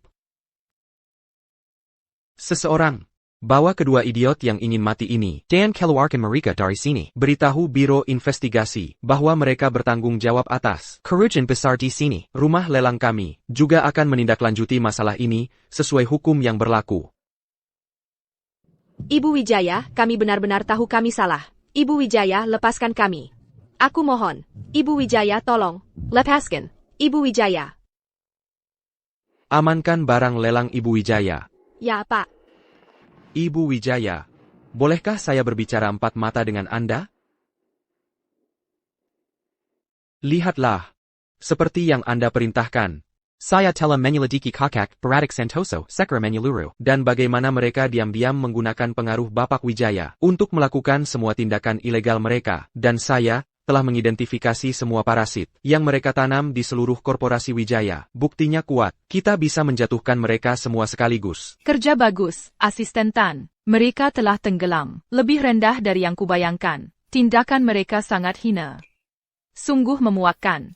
Seseorang, bawa kedua idiot yang ingin mati ini dan keluarkan mereka dari sini. Beritahu biro investigasi bahwa mereka bertanggung jawab atas kerugian besar di sini. Rumah lelang kami juga akan menindaklanjuti masalah ini sesuai hukum yang berlaku. Ibu Wijaya, kami benar-benar tahu kami salah. Ibu Wijaya, lepaskan kami. Aku mohon. Ibu Wijaya, tolong. Lepaskan. Ibu Wijaya. Amankan barang lelang Ibu Wijaya. Ya, Pak. Ibu Wijaya, bolehkah saya berbicara empat mata dengan Anda? Lihatlah. Seperti yang Anda perintahkan. Saya telah menyelidiki Kakak Beradik Santoso, Sekre Menyeluruh, dan bagaimana mereka diam-diam menggunakan pengaruh Bapak Wijaya untuk melakukan semua tindakan ilegal mereka, dan saya telah mengidentifikasi semua parasit yang mereka tanam di seluruh korporasi Wijaya. Buktinya kuat, kita bisa menjatuhkan mereka semua sekaligus. Kerja bagus, Asisten Tan. Mereka telah tenggelam, lebih rendah dari yang kubayangkan. Tindakan mereka sangat hina. Sungguh memuakkan.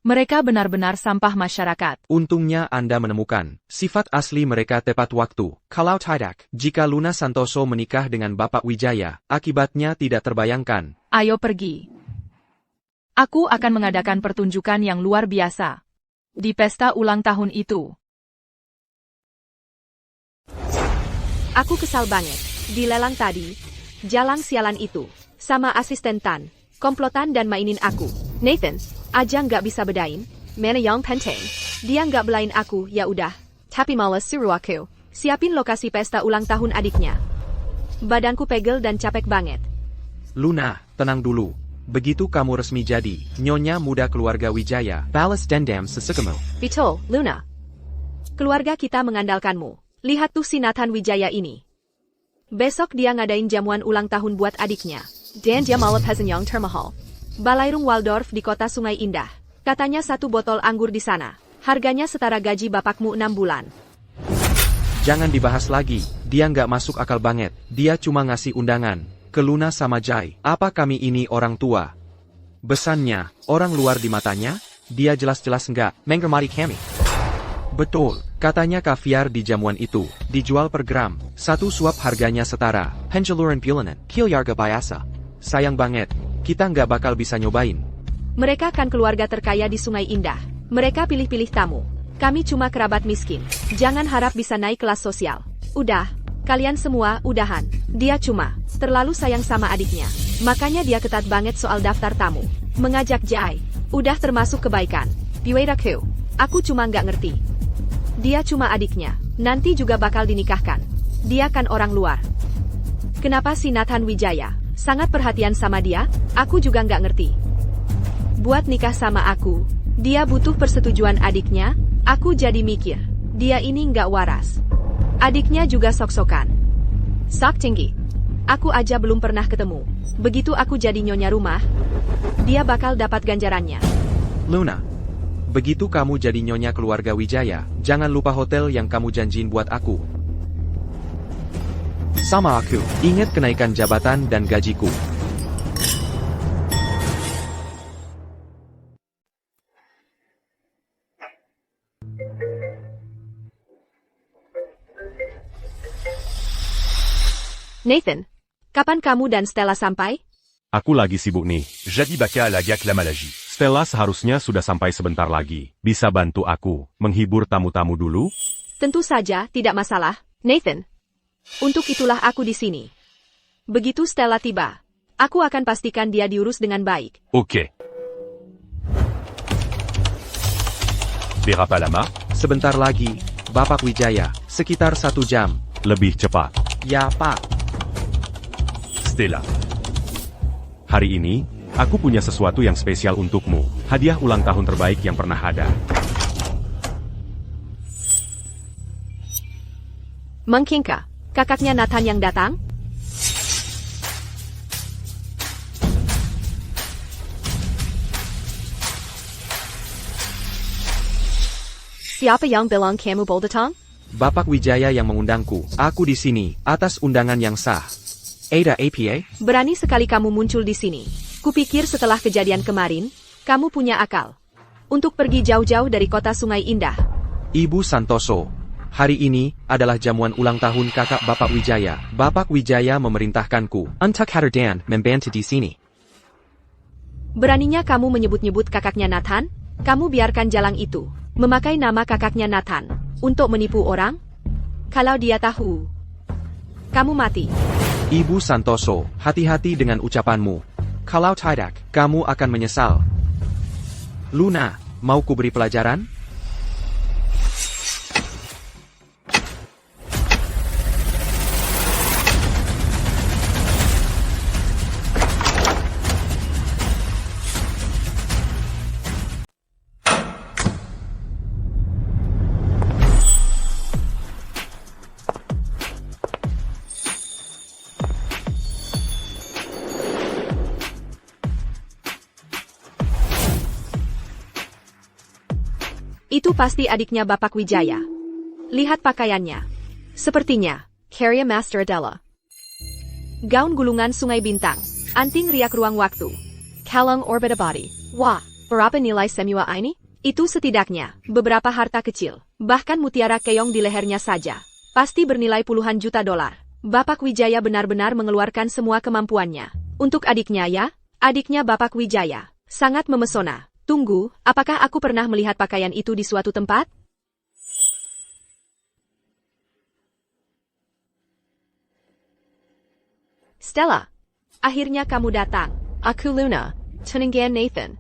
Mereka benar-benar sampah masyarakat. Untungnya Anda menemukan sifat asli mereka tepat waktu. Kalau tidak, jika Luna Santoso menikah dengan Bapak Wijaya, akibatnya tidak terbayangkan. Ayo pergi. Aku akan mengadakan pertunjukan yang luar biasa. Di pesta ulang tahun itu. Aku kesal banget. Di lelang tadi, jalang sialan itu, sama asisten Tan, komplotan dan mainin aku. Nathan, aja nggak bisa bedain, mana yang penting. Dia nggak belain aku, ya udah. Tapi malas suruh aku siapin lokasi pesta ulang tahun adiknya. Badanku pegel dan capek banget. Luna, tenang dulu. Begitu kamu resmi jadi nyonya muda keluarga Wijaya, balas dendam sesekamu. Betul, Luna. Keluarga kita mengandalkanmu. Lihat tuh si Nathan Wijaya ini. Besok dia ngadain jamuan ulang tahun buat adiknya. Dan dia malah yang termahal. Balairung Waldorf di kota Sungai Indah. Katanya 1 botol anggur di sana. Harganya setara gaji bapakmu 6 bulan. Jangan dibahas lagi, dia nggak masuk akal banget. Dia cuma ngasih undangan ke Luna sama Jai. Apa kami ini orang tua? Besannya, orang luar di matanya, dia jelas-jelas nggak menghormati kami. Betul, katanya kaviar di jamuan itu dijual per gram. 1 suap harganya setara penjaluran bulanan kilyarga biasa. Sayang banget, kita nggak bakal bisa nyobain. Mereka kan keluarga terkaya di Sungai Indah. Mereka pilih-pilih tamu. Kami cuma kerabat miskin. Jangan harap bisa naik kelas sosial. Udah, kalian semua udahan. Dia cuma terlalu sayang sama adiknya. Makanya dia ketat banget soal daftar tamu. Mengajak Jai. Udah termasuk kebaikan. Biwiraku. Aku cuma nggak ngerti. Dia cuma adiknya. Nanti juga bakal dinikahkan. Dia kan orang luar. Kenapa si Nathan Wijaya sangat perhatian sama dia? Aku juga nggak ngerti. Buat nikah sama aku, dia butuh persetujuan adiknya. Aku jadi mikir, dia ini nggak waras. Adiknya juga sok-sokan. Sok tinggi. Aku aja belum pernah ketemu. Begitu aku jadi nyonya rumah, dia bakal dapat ganjarannya. Luna, begitu kamu jadi nyonya keluarga Wijaya, jangan lupa hotel yang kamu janjiin buat aku. Sama aku, ingat kenaikan jabatan dan gajiku. Nathan, kapan kamu dan Stella sampai? Aku lagi sibuk nih. Jadi Baka lagak la maladie. Stella seharusnya sudah sampai sebentar lagi. Bisa bantu aku menghibur tamu-tamu dulu? Tentu saja, tidak masalah, Nathan. Untuk itulah aku di sini. Begitu Stella tiba, aku akan pastikan dia diurus dengan baik. Ok. Berapa lama? Sebentar lagi, Bapak Wijaya. Sekitar 1 jam. Lebih cepat. Ya, Pak. Stella. Hari ini, aku punya sesuatu yang spesial untukmu. Hadiah ulang tahun terbaik yang pernah ada. Mengkingka, kakaknya Nathan yang datang? Siapa yang bilang kamu boleh datang? Bapak Wijaya yang mengundangku. Aku di sini, atas undangan yang sah. Ada APA? Berani sekali kamu muncul di sini. Kupikir setelah kejadian kemarin, kamu punya akal. Untuk pergi jauh-jauh dari kota Sungai Indah. Ibu Santoso. Hari ini adalah jamuan ulang tahun kakak Bapak Wijaya. Bapak Wijaya memerintahkanku untuk hadir dan membantu di sini. Beraninya kamu menyebut-nyebut kakaknya Nathan? Kamu biarkan jalang itu memakai nama kakaknya Nathan untuk menipu orang? Kalau dia tahu, kamu mati. Ibu Santoso, hati-hati dengan ucapanmu. Kalau tidak, kamu akan menyesal. Luna, mau ku beri pelajaran? Itu pasti adiknya Bapak Wijaya. Lihat pakaiannya. Sepertinya, Carrier Master Adela. Gaun gulungan Sungai Bintang. Anting riak ruang waktu. Kalung orbit body. Wah, berapa nilai semua ini? Itu setidaknya beberapa harta kecil. Bahkan mutiara keong di lehernya saja. Pasti bernilai puluhan juta dolar. Bapak Wijaya benar-benar mengeluarkan semua kemampuannya. Untuk adiknya ya, adiknya Bapak Wijaya. Sangat memesona. Tunggu, apakah aku pernah melihat pakaian itu di suatu tempat? Stella, akhirnya kamu datang. Aku Luna, tunangan Nathan.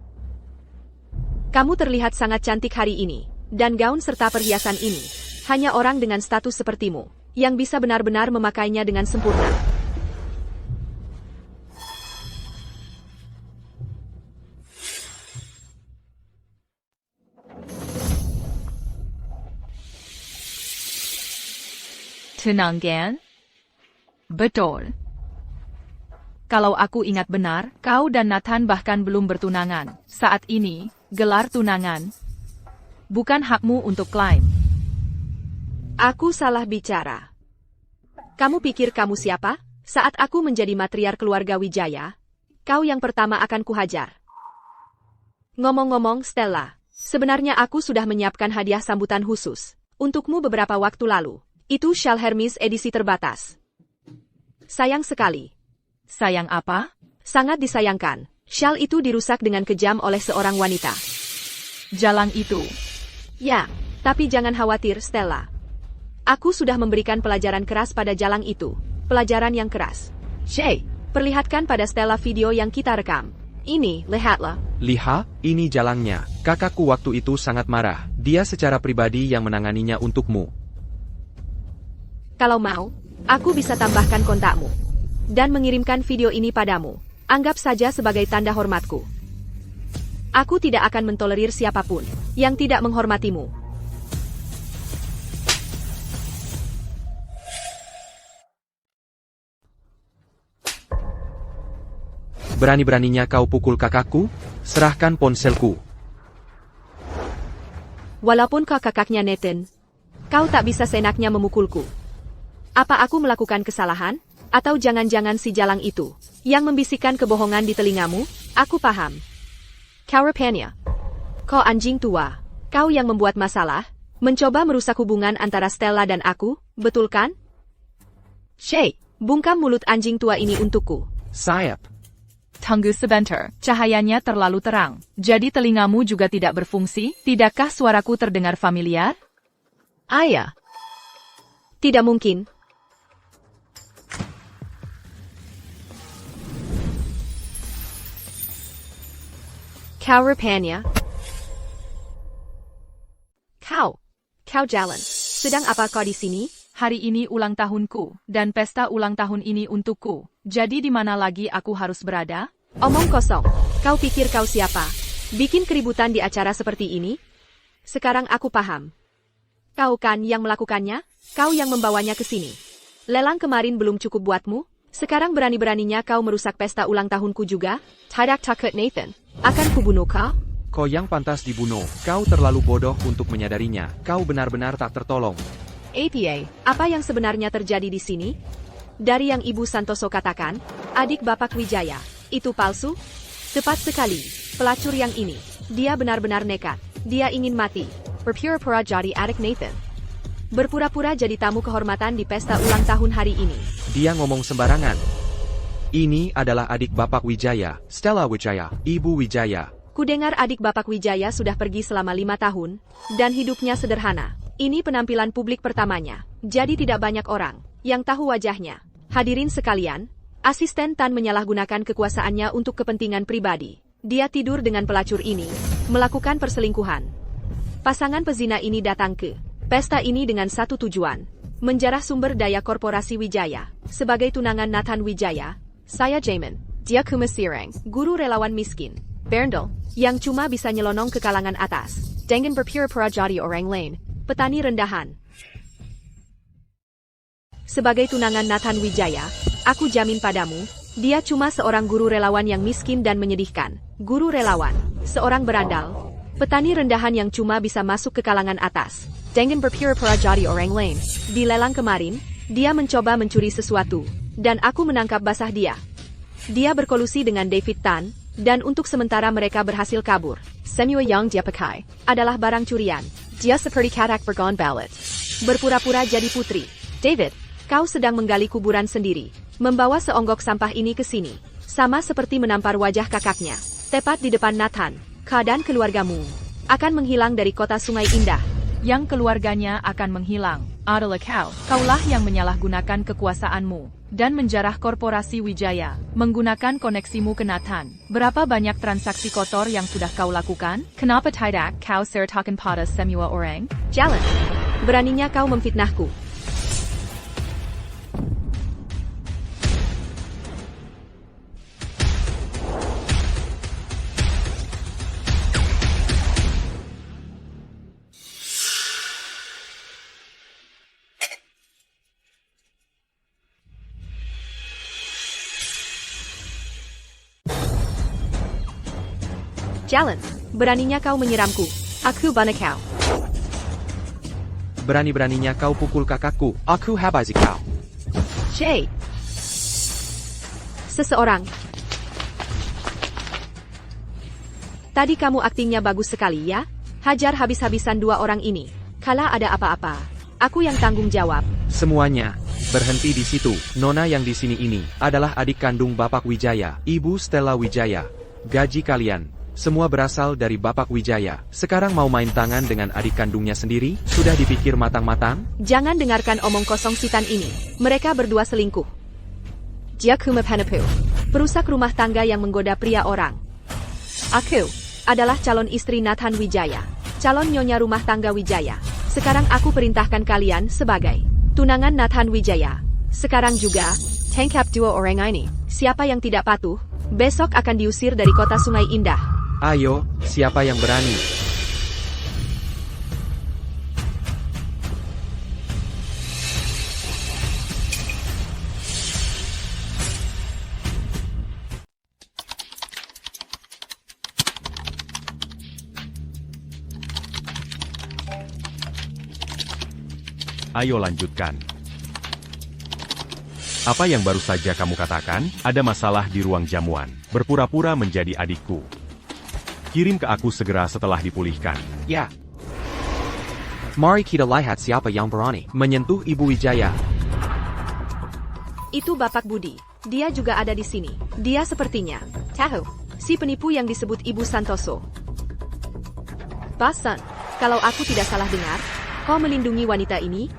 Kamu terlihat sangat cantik hari ini, dan gaun serta perhiasan ini, hanya orang dengan status sepertimu, yang bisa benar-benar memakainya dengan sempurna. Tunangan? Betul. Kalau aku ingat benar, kau dan Nathan bahkan belum bertunangan. Saat ini, gelar tunangan bukan hakmu untuk klaim. Aku salah bicara. Kamu pikir kamu siapa? Saat aku menjadi matriar keluarga Wijaya, kau yang pertama akan kuhajar. Ngomong-ngomong, Stella, sebenarnya aku sudah menyiapkan hadiah sambutan khusus untukmu beberapa waktu lalu. Itu Shawl Hermes edisi terbatas. Sayang sekali. Sayang apa? Sangat disayangkan. Shawl itu dirusak dengan kejam oleh seorang wanita. Jalang itu. Ya, tapi jangan khawatir, Stella. Aku sudah memberikan pelajaran keras pada jalang itu. Pelajaran yang keras. Shay, perlihatkan pada Stella video yang kita rekam. Ini, lihatlah. Lihat, ini jalangnya. Kakakku waktu itu sangat marah. Dia secara pribadi yang menanganinya untukmu. Kalau mau, aku bisa tambahkan kontakmu. Dan mengirimkan video ini padamu. Anggap saja sebagai tanda hormatku. Aku tidak akan mentolerir siapapun yang tidak menghormatimu. Berani-beraninya kau pukul kakakku? Serahkan ponselku. Walaupun kau kakaknya Nathan, kau tak bisa seenaknya memukulku. Apa aku melakukan kesalahan? Atau jangan-jangan si jalang itu yang membisikkan kebohongan di telingamu? Aku paham. Carapania. Kau anjing tua. Kau yang membuat masalah, mencoba merusak hubungan antara Stella dan aku, betul kan? Shay, bungkam mulut anjing tua ini untukku. Sayap. Tunggu sebentar, cahayanya terlalu terang. Jadi telingamu juga tidak berfungsi? Tidakkah suaraku terdengar familiar? Ayah. Tidak mungkin. Carapania. Kau jalan. Sedang apa kau di sini? Hari ini ulang tahunku, dan pesta ulang tahun ini untukku. Jadi di mana lagi aku harus berada? Omong kosong. Kau pikir kau siapa? Bikin keributan di acara seperti ini? Sekarang aku paham. Kau kan yang melakukannya? Kau yang membawanya ke sini. Lelang kemarin belum cukup buatmu? Sekarang berani-beraninya kau merusak pesta ulang tahunku juga? Tidak takut Nathan. Akan kubunuh kau? Kau yang pantas dibunuh. Kau terlalu bodoh untuk menyadarinya. Kau benar-benar tak tertolong. APA, apa yang sebenarnya terjadi di sini? Dari yang Ibu Santoso katakan, adik Bapak Wijaya, itu palsu? Tepat sekali, pelacur yang ini, dia benar-benar nekat, dia ingin mati. Berpura-pura jadi adik Nathan. Berpura-pura jadi tamu kehormatan di pesta ulang tahun hari ini. Dia ngomong sembarangan. Ini adalah adik Bapak Wijaya, Stella Wijaya, Ibu Wijaya. Kudengar adik Bapak Wijaya sudah pergi selama 5 tahun, dan hidupnya sederhana. Ini penampilan publik pertamanya, jadi tidak banyak orang yang tahu wajahnya. Hadirin sekalian, asisten Tan menyalahgunakan kekuasaannya untuk kepentingan pribadi. Dia tidur dengan pelacur ini, melakukan perselingkuhan. Pasangan pezina ini datang ke pesta ini dengan satu tujuan, menjarah sumber daya korporasi Wijaya. Sebagai tunangan Nathan Wijaya, saya Jamin, dia Kumasireng, guru relawan miskin, Berndel, yang cuma bisa nyelonong ke kalangan atas, dengan berpura-pura jadi orang lain. Petani rendahan. Sebagai tunangan Nathan Wijaya, aku jamin padamu, dia cuma seorang guru relawan yang miskin dan menyedihkan. Guru relawan, seorang berandal, petani rendahan yang cuma bisa masuk ke kalangan atas, dengan berpura-pura jadi orang lain. Di lelang kemarin, dia mencoba mencuri sesuatu, dan aku menangkap basah dia. Dia berkolusi dengan David Tan, dan untuk sementara mereka berhasil kabur. Semua yang dia pakai adalah barang curian. Dia seperti katak bergon ballot. Berpura-pura jadi putri. David, kau sedang menggali kuburan sendiri. Membawa seonggok sampah ini ke sini. Sama seperti menampar wajah kakaknya. Tepat di depan Nathan. Kau dan keluargamu akan menghilang dari kota Sungai Indah. Yang keluarganya akan menghilang adalah kau. Kaulah yang menyalahgunakan kekuasaanmu dan menjarah korporasi Wijaya, menggunakan koneksimu ke Nathan. Berapa banyak transaksi kotor yang sudah kau lakukan? Kenapa tidak kau sertakan pada semua orang? Jalan. Beraninya kau memfitnahku. Jalan. Beraninya kau menyiramku. Aku bana kau. Berani-beraninya kau pukul kakakku. Aku habisi kau. Shay. Seseorang. Tadi kamu aktingnya bagus sekali ya? Hajar habis-habisan dua orang ini. Kala ada apa-apa, aku yang tanggung jawab. Semuanya berhenti di situ. Nona yang di sini ini adalah adik kandung Bapak Wijaya, Ibu Stella Wijaya. Gaji kalian semua berasal dari Bapak Wijaya. Sekarang mau main tangan dengan adik kandungnya sendiri? Sudah dipikir matang-matang? Jangan dengarkan omong kosong sitan ini. Mereka berdua selingkuh. Dia Kumapanepu, perusak rumah tangga yang menggoda pria orang. Aku adalah calon istri Nathan Wijaya, calon nyonya rumah tangga Wijaya. Sekarang aku perintahkan kalian sebagai tunangan Nathan Wijaya. Sekarang juga, tangkap dua orang ini. Siapa yang tidak patuh, besok akan diusir dari kota Sungai Indah. Ayo, siapa yang berani? Ayo lanjutkan. Apa yang baru saja kamu katakan? Ada masalah di ruang jamuan. Berpura-pura menjadi adikku. Kirim ke aku segera setelah dipulihkan. Ya. Mari kita lihat siapa yang berani menyentuh Ibu Wijaya. Itu Bapak Budi. Dia juga ada di sini. Dia sepertinya tahu si penipu yang disebut Ibu Santoso. Pasan, kalau aku tidak salah dengar, kau melindungi wanita ini?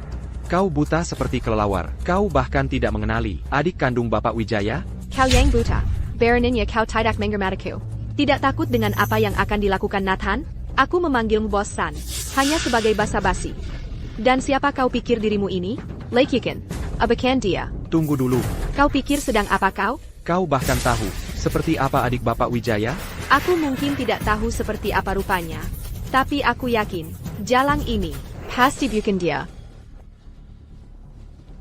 Kau buta seperti kelelawar. Kau bahkan tidak mengenali adik kandung Bapak Wijaya? Kau yang buta. Baroninnya kau tidak mengermatiku. Tidak takut dengan apa yang akan dilakukan Nathan? Aku memanggilmu Bos San, hanya sebagai basa-basi. Dan siapa kau pikir dirimu ini? Lei Qiqin. Abakan dia. Tunggu dulu. Kau pikir sedang apa kau? Kau bahkan tahu, seperti apa adik Bapak Wijaya? Aku mungkin tidak tahu seperti apa rupanya. Tapi aku yakin, jalang ini pasti bukan dia.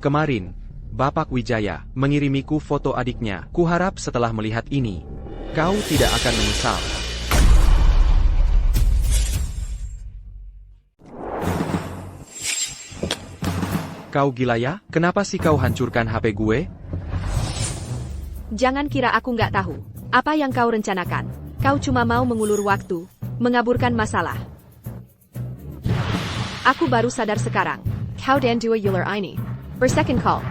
Kemarin, Bapak Wijaya mengirimiku foto adiknya. Kuharap setelah melihat ini, kau tidak akan menyesal. Kau gila ya? Kenapa sih kau hancurkan HP gue? Jangan kira aku nggak tahu apa yang kau rencanakan. Kau cuma mau mengulur waktu, mengaburkan masalah. Aku baru sadar sekarang. Kau dan dua ular ini bersecond call.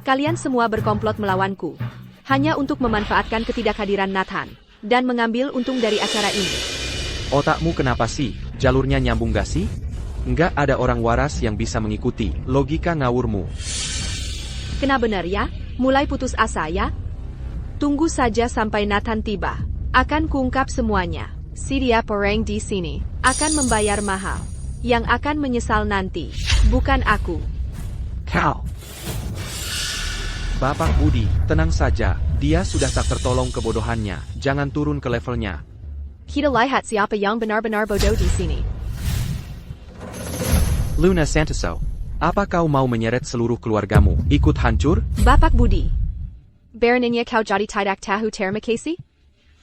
Kalian semua berkomplot melawanku, hanya untuk memanfaatkan ketidakhadiran Nathan dan mengambil untung dari acara ini. Otakmu kenapa sih? Jalurnya nyambung gak sih? Nggak ada orang waras yang bisa mengikuti logika ngawurmu. Kena benar ya? Mulai putus asa ya? Tunggu saja sampai Nathan tiba. Akan kuungkap semuanya. Si dia orang di sini akan membayar mahal. Yang akan menyesal nanti, bukan aku. Kau. Bapak Budi, tenang saja. Dia sudah tak tertolong kebodohannya. Jangan turun ke levelnya. Kita lihat siapa yang benar-benar bodoh di sini. Luna Santoso, apa kau mau menyeret seluruh keluargamu ikut hancur? Bapak Budi. Baronnya kau jadi tidak tahu terima kasih?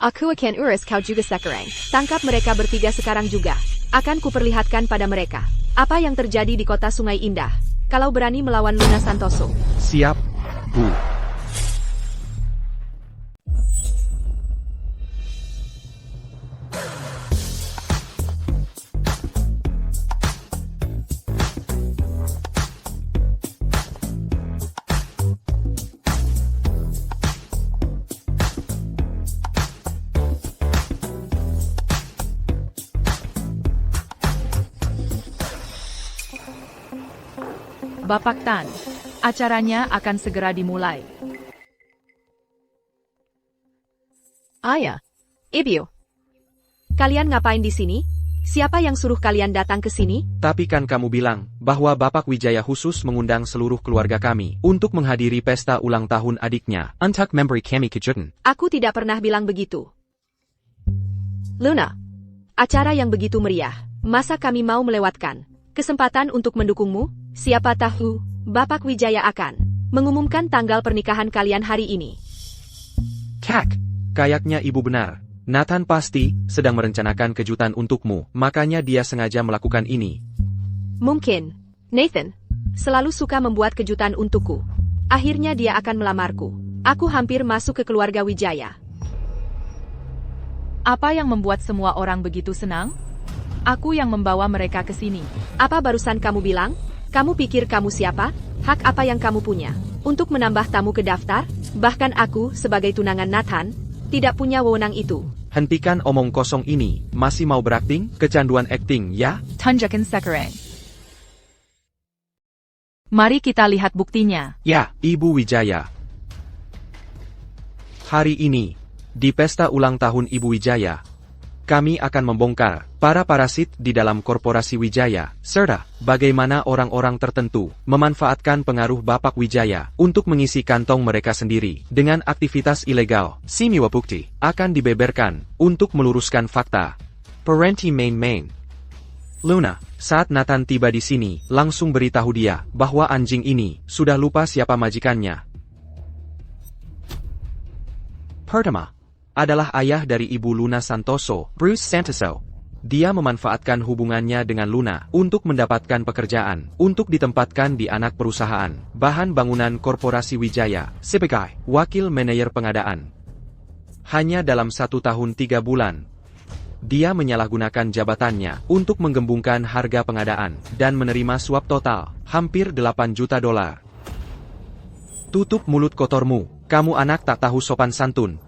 Aku akan urus kau juga sekarang. Tangkap mereka bertiga sekarang juga. Akan kuperlihatkan pada mereka apa yang terjadi di kota Sungai Indah kalau berani melawan Luna Santoso. Siap, Bu. Bapak Tan, acaranya akan segera dimulai. Ayah, Ibu. Kalian ngapain di sini? Siapa yang suruh kalian datang ke sini? Tapi kan kamu bilang bahwa Bapak Wijaya khusus mengundang seluruh keluarga kami untuk menghadiri pesta ulang tahun adiknya. Untuk memberi kami kejutan. Aku tidak pernah bilang begitu. Luna, acara yang begitu meriah, masa kami mau melewatkan kesempatan untuk mendukungmu? Siapa tahu, Bapak Wijaya akan mengumumkan tanggal pernikahan kalian hari ini. Kak, kayaknya ibu benar. Nathan pasti sedang merencanakan kejutan untukmu, makanya dia sengaja melakukan ini. Mungkin, Nathan selalu suka membuat kejutan untukku. Akhirnya dia akan melamarku. Aku hampir masuk ke keluarga Wijaya. Apa yang membuat semua orang begitu senang? Aku yang membawa mereka ke sini. Apa barusan kamu bilang? Kamu pikir kamu siapa? Hak apa yang kamu punya untuk menambah tamu ke daftar? Bahkan aku, sebagai tunangan Nathan, tidak punya wewenang itu. Hentikan omong kosong ini. Masih mau berakting? Kecanduan akting, ya? Tunjukkan sekarang. Mari kita lihat buktinya. Ya, Ibu Wijaya. Hari ini, di pesta ulang tahun Ibu Wijaya, kami akan membongkar para parasit di dalam korporasi Wijaya, serta bagaimana orang-orang tertentu memanfaatkan pengaruh Bapak Wijaya untuk mengisi kantong mereka sendiri dengan aktivitas ilegal. Semua bukti akan dibeberkan untuk meluruskan fakta. Parenti main. Luna, saat Nathan tiba di sini, langsung beritahu dia bahwa anjing ini sudah lupa siapa majikannya. Pertama, adalah ayah dari Ibu Luna Santoso, Bruce Santoso. Dia memanfaatkan hubungannya dengan Luna untuk mendapatkan pekerjaan, untuk ditempatkan di anak perusahaan, bahan bangunan korporasi Wijaya, sebagai wakil manajer pengadaan. Hanya dalam 1 tahun 3 bulan, dia menyalahgunakan jabatannya untuk menggembungkan harga pengadaan, dan menerima suap total, hampir $8 juta. Tutup mulut kotormu, kamu anak tak tahu sopan santun.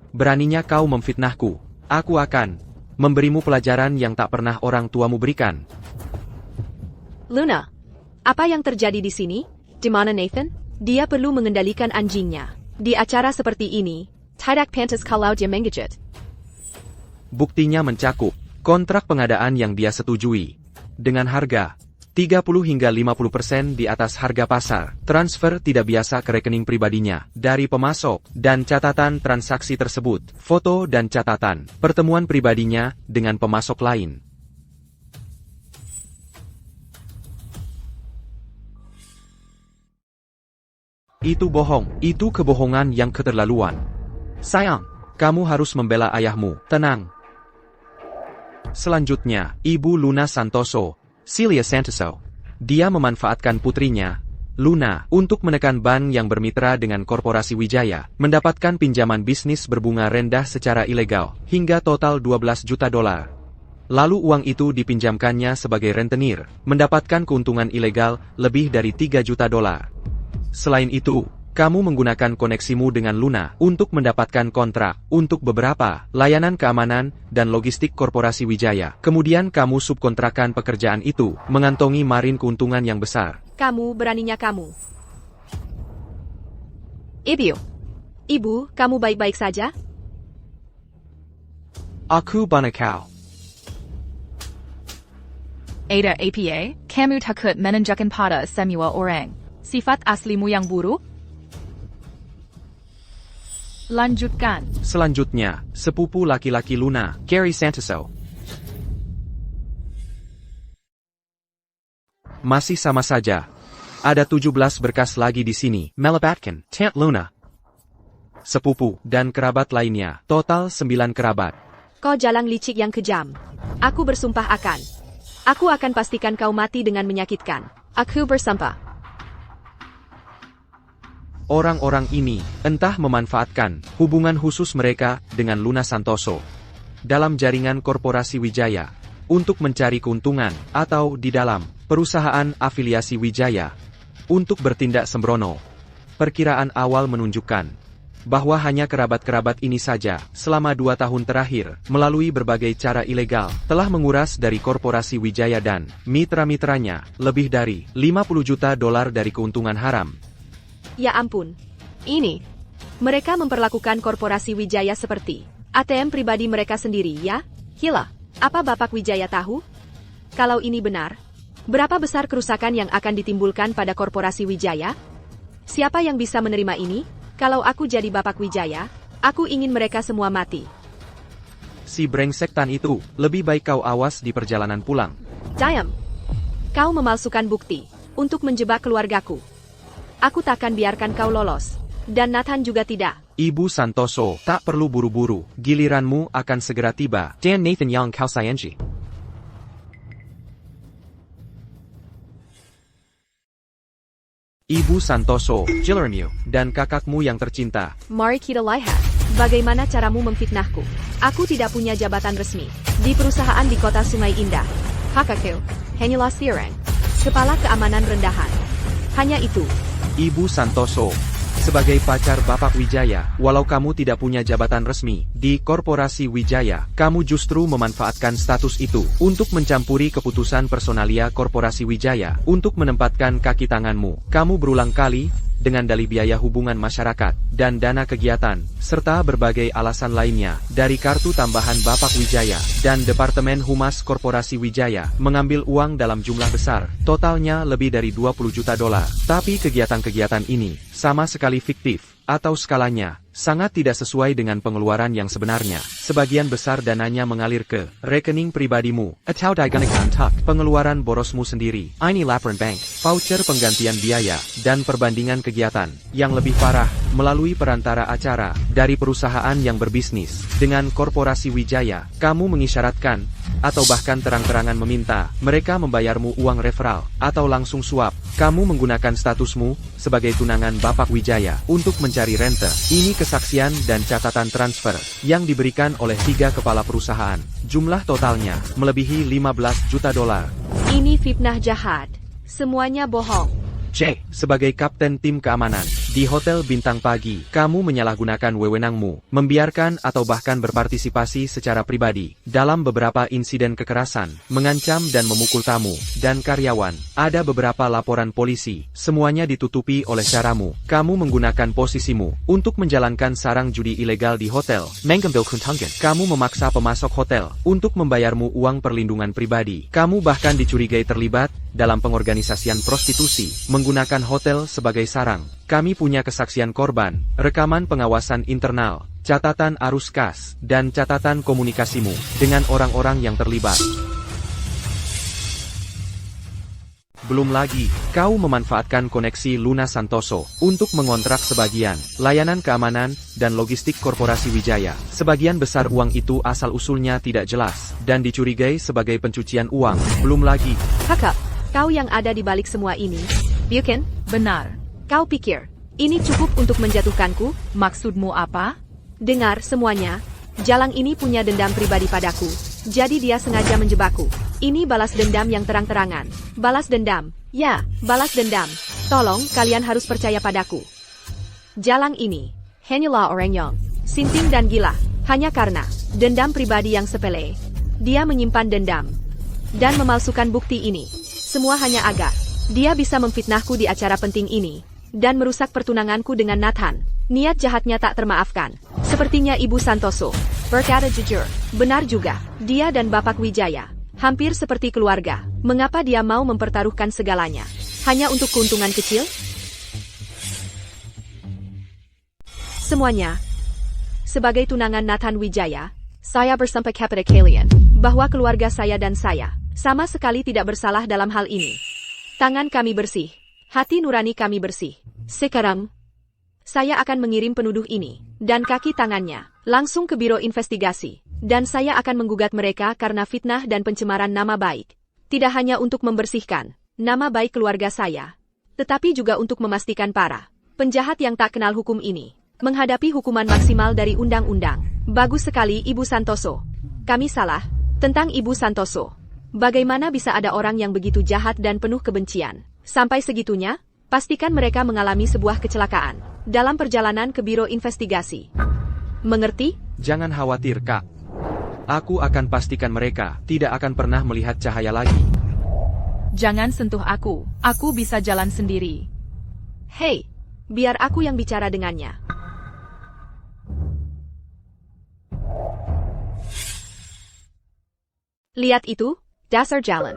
Beraninya kau memfitnahku, aku akan memberimu pelajaran yang tak pernah orang tuamu berikan. Luna, apa yang terjadi di sini? Di mana Nathan? Dia perlu mengendalikan anjingnya. Di acara seperti ini, tidak pantas kalau dia menggigit. Buktinya mencakup Kontrak pengadaan yang dia setujui. Dengan harga 30 hingga 50% di atas harga pasar. Transfer tidak biasa ke rekening pribadinya dari pemasok dan catatan transaksi tersebut. Foto dan catatan pertemuan pribadinya dengan pemasok lain. Itu bohong, itu kebohongan yang keterlaluan. Sayang, kamu harus membela ayahmu, tenang. Selanjutnya, Ibu Luna Santoso, Celia Santoso. Dia memanfaatkan putrinya, Luna, untuk menekan bank yang bermitra dengan Korporasi Wijaya, mendapatkan pinjaman bisnis berbunga rendah secara ilegal, hingga total 12 juta dolar. Lalu uang itu dipinjamkannya sebagai rentenir, mendapatkan keuntungan ilegal lebih dari 3 juta dolar. Selain itu, kamu menggunakan koneksimu dengan Luna untuk mendapatkan kontrak untuk beberapa layanan keamanan dan logistik Korporasi Wijaya. Kemudian kamu subkontrakan pekerjaan itu, mengantongi margin keuntungan yang besar. Kamu beraninya kamu. Ibu, kamu baik-baik saja? Aku banakau. Ada APA, kamu takut menunjukkan pada semua orang sifat aslimu yang buruk? Lanjutkan. Selanjutnya, sepupu laki-laki Luna, Gary Santoso. Masih sama saja. Ada 17 berkas lagi di sini, melibatkan Tant Luna, sepupu, dan kerabat lainnya, total 9 kerabat. Kau jalang licik yang kejam. Aku bersumpah Aku akan pastikan kau mati dengan menyakitkan. Aku bersumpah. Orang-orang ini, entah memanfaatkan hubungan khusus mereka dengan Luna Santoso dalam jaringan Korporasi Wijaya untuk mencari keuntungan, atau di dalam perusahaan afiliasi Wijaya untuk bertindak sembrono. Perkiraan awal menunjukkan bahwa hanya kerabat-kerabat ini saja selama 2 tahun terakhir melalui berbagai cara ilegal telah menguras dari Korporasi Wijaya dan mitra-mitranya lebih dari 50 juta dolar dari keuntungan haram. Ya ampun. Mereka memperlakukan Korporasi Wijaya seperti ATM pribadi mereka sendiri, ya? Hila, apa Bapak Wijaya tahu? Kalau ini benar, berapa besar kerusakan yang akan ditimbulkan pada Korporasi Wijaya? Siapa yang bisa menerima ini? Kalau aku jadi Bapak Wijaya, aku ingin mereka semua mati. Si brengsek Tan itu, lebih baik kau awas di perjalanan pulang. Diam. Kau memalsukan bukti untuk menjebak keluargaku. Aku takkan biarkan kau lolos. Dan Nathan juga tidak. Ibu Santoso, tak perlu buru-buru. Giliranmu akan segera tiba. Dan Nathan yang kau sayangi. Ibu Santoso, Giliranmu, dan kakakmu yang tercinta. Mari kita lihat. Bagaimana caramu memfitnahku? Aku tidak punya jabatan resmi di perusahaan di kota Sungai Indah. Kakakku, hanyalah seorang kepala keamanan rendahan. Hanya itu. Ibu Santoso, sebagai pacar Bapak Wijaya, walau kamu tidak punya jabatan resmi di Korporasi Wijaya, kamu justru memanfaatkan status itu untuk mencampuri keputusan personalia Korporasi Wijaya untuk menempatkan kaki tanganmu. Kamu berulang kali dengan dalih biaya hubungan masyarakat dan dana kegiatan, serta berbagai alasan lainnya dari kartu tambahan Bapak Wijaya dan Departemen Humas Korporasi Wijaya mengambil uang dalam jumlah besar, totalnya lebih dari 20 juta dolar. Tapi kegiatan-kegiatan ini sama sekali fiktif, atau skalanya sangat tidak sesuai dengan pengeluaran yang sebenarnya. Sebagian besar dananya mengalir ke rekening pribadimu, atau digunakan untuk pengeluaran borosmu sendiri. Ini laporan bank, voucher penggantian biaya, dan perbandingan kegiatan. Yang lebih parah, melalui perantara acara dari perusahaan yang berbisnis dengan Korporasi Wijaya, kamu mengisyaratkan atau bahkan terang-terangan meminta mereka membayarmu uang referral atau langsung suap. Kamu menggunakan statusmu sebagai tunangan Bapak Wijaya untuk mencari rente. Ini kesaksian dan catatan transfer yang diberikan oleh 3 kepala perusahaan. Jumlah totalnya melebihi 15 juta dolar. Ini fitnah jahat. Semuanya bohong. J. Sebagai kapten tim keamanan, Di Hotel Bintang Pagi, kamu menyalahgunakan wewenangmu, membiarkan atau bahkan berpartisipasi secara pribadi dalam beberapa insiden kekerasan, mengancam dan memukul tamu dan karyawan. Ada beberapa laporan polisi, semuanya ditutupi oleh caramu. Kamu menggunakan posisimu untuk menjalankan sarang judi ilegal di hotel. Mengambil keuntungan. Kamu memaksa pemasok hotel untuk membayarmu uang perlindungan pribadi. Kamu bahkan dicurigai terlibat dalam pengorganisasian prostitusi, menggunakan hotel sebagai sarang. Kami punya kesaksian korban, rekaman pengawasan internal, catatan arus kas, dan catatan komunikasimu dengan orang-orang yang terlibat. Belum lagi, kau memanfaatkan koneksi Luna Santoso untuk mengontrak sebagian layanan keamanan dan logistik korporasi Wijaya. Sebagian besar uang itu asal-usulnya tidak jelas dan dicurigai sebagai pencucian uang. Belum lagi, Kakak, kau yang ada di balik semua ini, bukan? Benar. Kau pikir, ini cukup untuk menjatuhkanku? Maksudmu apa? Dengar semuanya, Jalang ini punya dendam pribadi padaku, jadi dia sengaja menjebakku. Ini balas dendam yang terang-terangan. Balas dendam. Ya, balas dendam. Tolong, kalian harus percaya padaku. Jalang ini, hanyalah orang yang sinting dan gila, hanya karena dendam pribadi yang sepele. Dia menyimpan dendam dan memalsukan bukti ini. Semua hanya agar dia bisa memfitnahku di acara penting ini dan merusak pertunanganku dengan Nathan. Niat jahatnya tak termaafkan. Sepertinya Ibu Santoso berkata jujur. Benar juga, dia dan Bapak Wijaya hampir seperti keluarga. Mengapa dia mau mempertaruhkan segalanya hanya untuk keuntungan kecil? Semuanya sebagai tunangan Nathan Wijaya, saya bersumpah kepada kalian bahwa keluarga saya dan saya sama sekali tidak bersalah dalam hal ini. Tangan kami bersih. Hati nurani kami bersih. Sekarang, saya akan mengirim penuduh ini dan kaki tangannya langsung ke Biro Investigasi. Dan saya akan menggugat mereka karena fitnah dan pencemaran nama baik. Tidak hanya untuk membersihkan nama baik keluarga saya, tetapi juga untuk memastikan para penjahat yang tak kenal hukum ini menghadapi hukuman maksimal dari undang-undang. Bagus sekali Ibu Santoso. Kami salah tentang Ibu Santoso. Bagaimana bisa ada orang yang begitu jahat dan penuh kebencian? Sampai segitunya, pastikan mereka mengalami sebuah kecelakaan dalam perjalanan ke Biro Investigasi. Mengerti? jangan khawatir, Kak. Aku akan pastikan mereka tidak akan pernah melihat cahaya lagi. Jangan sentuh aku. Aku bisa jalan sendiri. Hei, biar aku yang bicara dengannya. Lihat itu, dasar jalan.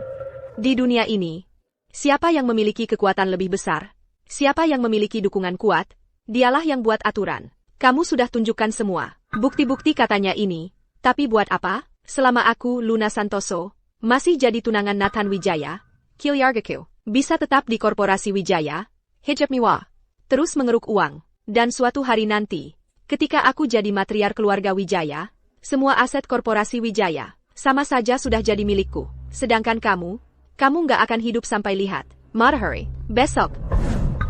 Di dunia ini, siapa yang memiliki kekuatan lebih besar? Siapa yang memiliki dukungan kuat? Dialah yang buat aturan. Kamu sudah tunjukkan semua bukti-bukti katanya ini. Tapi buat apa? Selama aku, Luna Santoso, masih jadi tunangan Nathan Wijaya, Kilyargaku, bisa tetap di korporasi Wijaya, hijab miwa, terus mengeruk uang. Dan suatu hari nanti, ketika aku jadi matriar keluarga Wijaya, semua aset korporasi Wijaya sama saja sudah jadi milikku. Sedangkan kamu nggak akan hidup sampai lihat. Matahari, besok.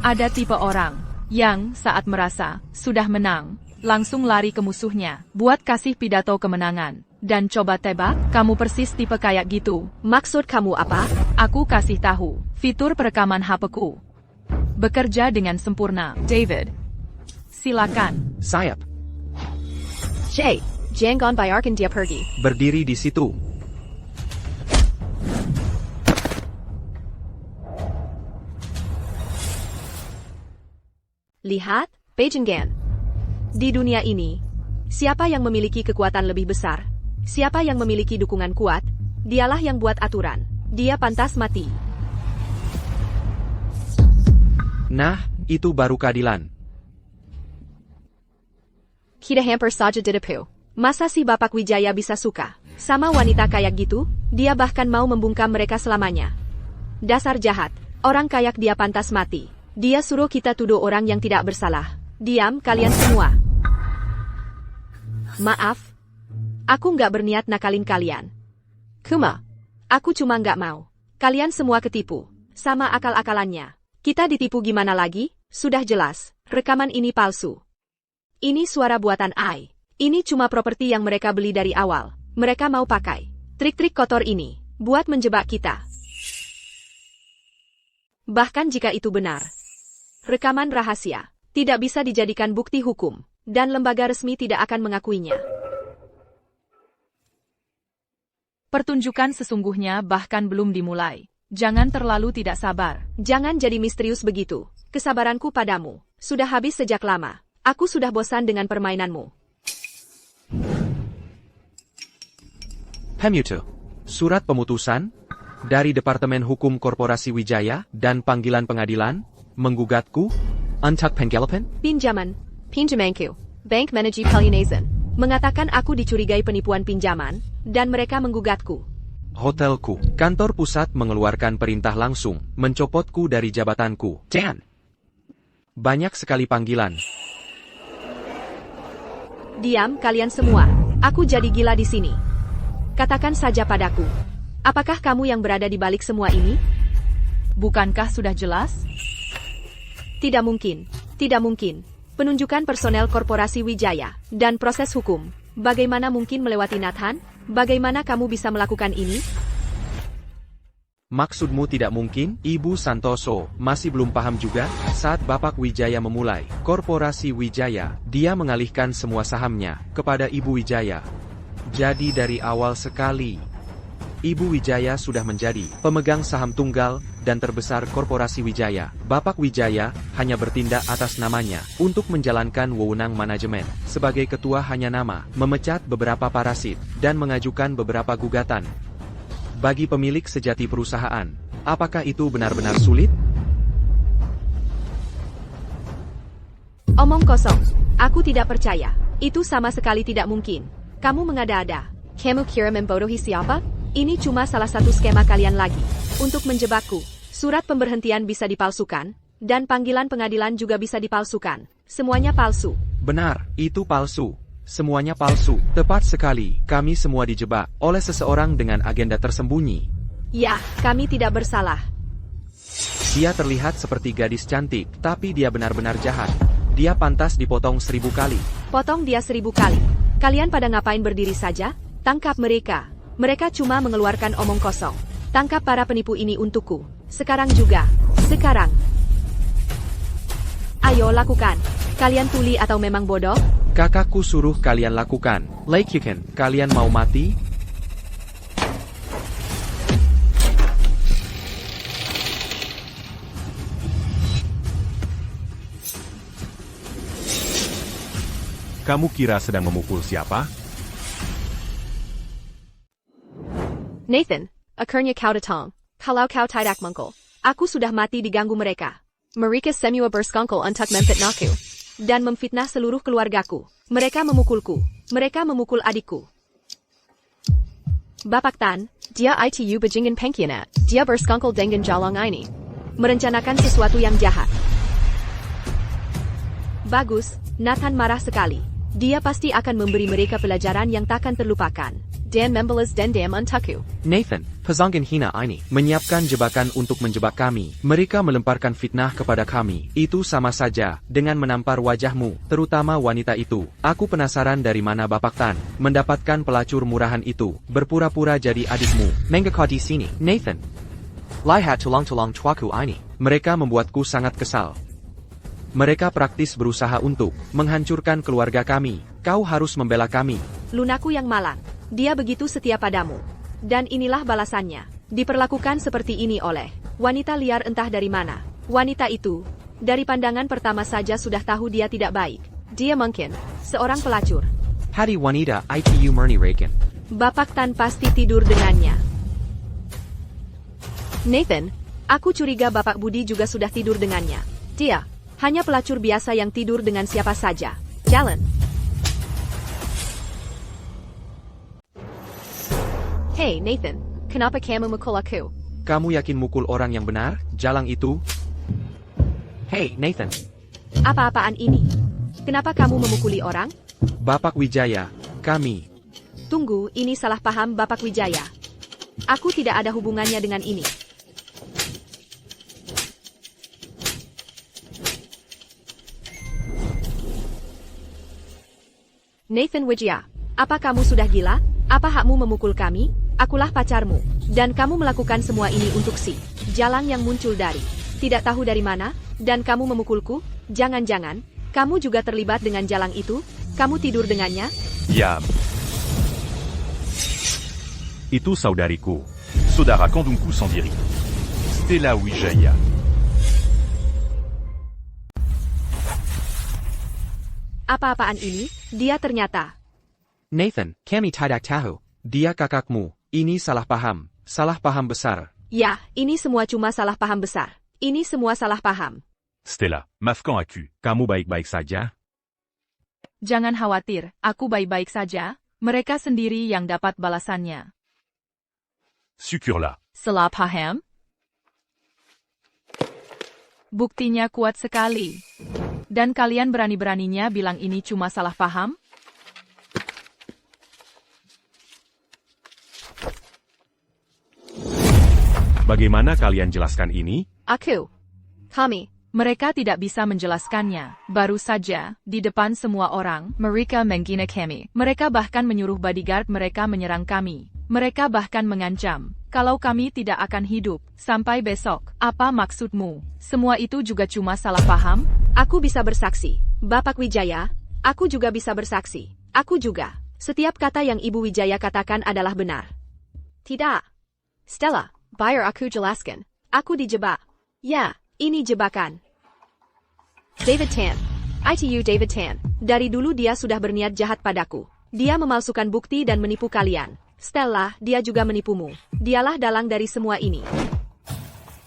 Ada tipe orang yang saat merasa sudah menang, langsung lari ke musuhnya, buat kasih pidato kemenangan. Dan coba tebak, kamu persis tipe kayak gitu. Maksud kamu apa? Aku kasih tahu, fitur perekaman HP-ku bekerja dengan sempurna. David, silakan. Sayap, Jay, jangan biarkan dia pergi. berdiri di situ. Lihat, Pajengan. Di dunia ini, siapa yang memiliki kekuatan lebih besar? Siapa yang memiliki dukungan kuat? Dialah yang buat aturan. Dia pantas mati. Nah, itu baru keadilan. Kita hampir saja didepu. Masa si Bapak Wijaya bisa suka sama wanita kayak gitu? Dia bahkan mau membungkam mereka selamanya. Dasar jahat. Orang kayak dia pantas mati. Dia suruh kita tuduh orang yang tidak bersalah. Diam kalian semua. Maaf. Aku nggak berniat nakalin kalian. Kuma. Aku cuma nggak mau. Kalian semua ketipu. Sama akal-akalannya. Kita ditipu gimana lagi? Sudah jelas. Rekaman ini palsu. Ini suara buatan AI. Ini cuma properti yang mereka beli dari awal. Mereka mau pakai trik-trik kotor ini buat menjebak kita. Bahkan jika itu benar. Rekaman rahasia. tidak bisa dijadikan bukti hukum, dan lembaga resmi tidak akan mengakuinya. Pertunjukan sesungguhnya bahkan belum dimulai. Jangan terlalu tidak sabar. Jangan jadi misterius begitu. Kesabaranku padamu sudah habis sejak lama. Aku sudah bosan dengan permainanmu. Hemuto. Surat pemutusan dari Departemen Hukum Korporasi Wijaya dan panggilan pengadilan menggugatku untuk penggelapan. Pinjamanku. Bank Manager Palianesen mengatakan aku dicurigai penipuan pinjaman, dan mereka menggugatku. Hotelku. Kantor pusat mengeluarkan perintah langsung mencopotku dari jabatanku. Dan banyak sekali panggilan. Diam kalian semua. Aku jadi gila di sini. Katakan saja padaku. Apakah kamu yang berada di balik semua ini? Bukankah sudah jelas? Tidak mungkin. Tidak mungkin. Penunjukan personel Korporasi Wijaya dan proses hukum. Bagaimana mungkin melewati Nathan? Bagaimana kamu bisa melakukan ini? Maksudmu tidak mungkin? Ibu Santoso masih belum paham juga. Saat Bapak Wijaya memulai Korporasi Wijaya, dia mengalihkan semua sahamnya kepada Ibu Wijaya. Jadi dari awal sekali, Ibu Wijaya sudah menjadi pemegang saham tunggal dan terbesar Korporasi Wijaya. Bapak Wijaya hanya bertindak atas namanya untuk menjalankan wewenang manajemen. Sebagai ketua hanya nama, memecat beberapa parasit, dan mengajukan beberapa gugatan. Bagi pemilik sejati perusahaan, apakah itu benar-benar sulit? Omong kosong. Aku tidak percaya. Itu sama sekali tidak mungkin. Kamu mengada-ada. Kamu kira membodohi siapa? Ini cuma salah satu skema kalian lagi. Untuk menjebakku, surat pemberhentian bisa dipalsukan, dan panggilan pengadilan juga bisa dipalsukan. Semuanya palsu. Benar, itu palsu. Semuanya palsu. Tepat sekali, kami semua dijebak oleh seseorang dengan agenda tersembunyi. Ya, kami tidak bersalah. Dia terlihat seperti gadis cantik, tapi dia benar-benar jahat. Dia pantas dipotong 1000 kali. Potong dia 1000 kali. Kalian pada ngapain berdiri saja? Tangkap mereka. Mereka cuma mengeluarkan omong kosong. Tangkap para penipu ini untukku. Sekarang juga. Sekarang. Ayo lakukan. Kalian tuli atau memang bodoh? Kakakku suruh kalian lakukan. Like you can. Kalian mau mati? Kamu kira sedang memukul siapa? Nathan, akhirnya kau datang. Kalau kau tidak mengkul, aku sudah mati diganggu mereka. Mereka semua berskongkol untuk memfitnahku dan memfitnah seluruh keluargaku. Mereka memukulku. Mereka memukul adikku. Bapak Tan, dia itu bajingan pengkhianat. Dia berskongkol dengan jalang ini. Merencanakan sesuatu yang jahat. Bagus, Nathan marah sekali. Dia pasti akan memberi mereka pelajaran yang takkan terlupakan. Dan membalas dendam untukku. Nathan, pesanggen hina ini, menyiapkan jebakan untuk menjebak kami. Mereka melemparkan fitnah kepada kami. Itu sama saja dengan menampar wajahmu, terutama wanita itu. Aku penasaran dari mana Bapak Tan mendapatkan pelacur murahan itu, berpura-pura jadi adikmu. Mengapa di sini, Nathan? Lihat tulang-tulang cuaku ini. Mereka membuatku sangat kesal. Mereka praktis berusaha untuk menghancurkan keluarga kami. Kau harus membela kami. Lunaku yang malang. Dia begitu setia padamu. Dan inilah balasannya. Diperlakukan seperti ini oleh wanita liar entah dari mana. Wanita itu, dari pandangan pertama saja sudah tahu dia tidak baik. Dia mungkin seorang pelacur. Hari wanita itu murni Reagan. Bapak Tan pasti tidur dengannya. Nathan, aku curiga Bapak Budi juga sudah tidur dengannya. Dia hanya pelacur biasa yang tidur dengan siapa saja. Jalan. Hey Nathan, kenapa kamu mukul aku? Kamu yakin mukul orang yang benar, jalang itu? Hey Nathan. Apa-apaan ini? Kenapa kamu memukuli orang? Bapak Wijaya, kami. Tunggu, ini salah paham Bapak Wijaya. Aku tidak ada hubungannya dengan ini. Nathan Wijaya, apa kamu sudah gila? Apa hakmu memukul kami? Akulah pacarmu, dan kamu melakukan semua ini untuk si jalang yang muncul dari tidak tahu dari mana, dan kamu memukulku? Jangan-jangan, kamu juga terlibat dengan jalang itu? Kamu tidur dengannya? Ya, Itu saudariku. Saudara kandungku sendiri. Stella Wijaya. Apa-apaan ini? Dia ternyata. Nathan, kami tidak tahu. Dia kakakmu. Ini salah paham besar. Ya, ini semua cuma salah paham besar. Ini semua salah paham. Stella, Mafkan aku. Kamu baik-baik saja? Jangan khawatir, aku baik-baik saja. Mereka sendiri yang dapat balasannya. Syukurlah. Salah paham? Buktinya kuat sekali. Dan kalian berani-beraninya bilang ini cuma salah paham? Bagaimana kalian jelaskan ini? Kami. Mereka tidak bisa menjelaskannya. Baru saja, di depan semua orang, mereka menghina kami. Mereka bahkan menyuruh bodyguard mereka menyerang kami. Mereka bahkan mengancam, kalau kami tidak akan hidup, sampai besok. Apa maksudmu? Semua itu juga cuma salah paham? Aku bisa bersaksi. Bapak Wijaya, aku juga bisa bersaksi. Aku juga. Setiap kata yang Ibu Wijaya katakan adalah benar. Tidak. Stella, biar aku jelaskan. Aku dijebak. Ya, ini jebakan. David Tan. ITU David Tan. Dari dulu dia sudah berniat jahat padaku. Dia memalsukan bukti dan menipu kalian. Stella, dia juga menipumu. Dialah dalang dari semua ini.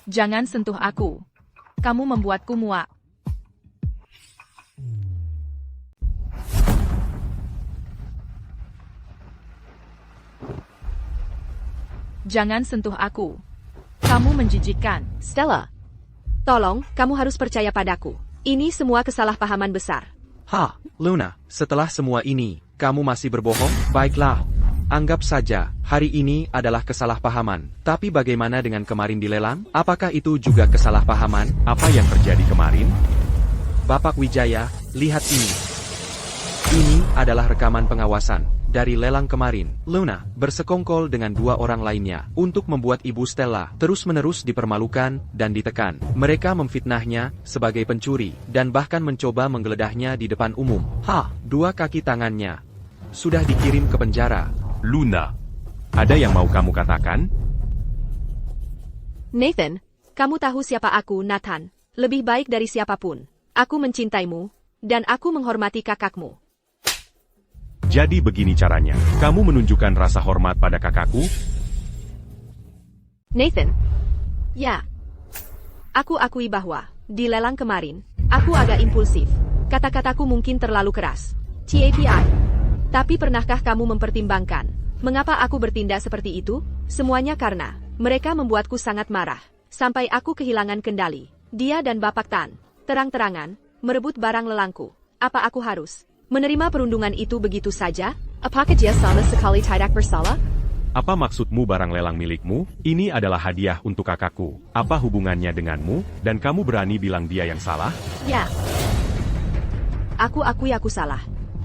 Jangan sentuh aku. Kamu membuatku muak. Jangan sentuh aku. Kamu menjijikkan. Stella, tolong, kamu harus percaya padaku. Ini semua kesalahpahaman besar. Luna, setelah semua ini, kamu masih berbohong? Baiklah. Anggap saja, hari ini adalah kesalahpahaman. Tapi bagaimana dengan kemarin di lelang? Apakah itu juga kesalahpahaman? Apa yang terjadi kemarin? Bapak Wijaya, lihat ini. Ini adalah rekaman pengawasan dari lelang kemarin. Luna bersekongkol dengan dua orang lainnya untuk membuat Ibu Stella terus-menerus dipermalukan dan ditekan. Mereka memfitnahnya sebagai pencuri dan bahkan mencoba menggeledahnya di depan umum. Dua kaki tangannya sudah dikirim ke penjara. Luna. Ada yang mau kamu katakan? Nathan, kamu tahu siapa aku, Nathan. Lebih baik dari siapapun. Aku mencintaimu, dan aku menghormati kakakmu. Jadi begini caranya. Kamu menunjukkan rasa hormat pada kakakku? Nathan. Ya. Aku akui bahwa, di lelang kemarin, aku agak impulsif. Kata-kataku mungkin terlalu keras. TAPI. Tapi pernahkah kamu mempertimbangkan, mengapa aku bertindak seperti itu? Semuanya karena, mereka membuatku sangat marah. Sampai aku kehilangan kendali. Dia dan Bapak Tan, terang-terangan, merebut barang lelangku. Apa aku harus menerima perundungan itu begitu saja? Apakah dia sama sekali tidak bersalah? Apa maksudmu barang lelang milikmu? Ini adalah hadiah untuk kakakku. Apa hubungannya denganmu? Dan kamu berani bilang dia yang salah? Ya. Aku akui aku salah.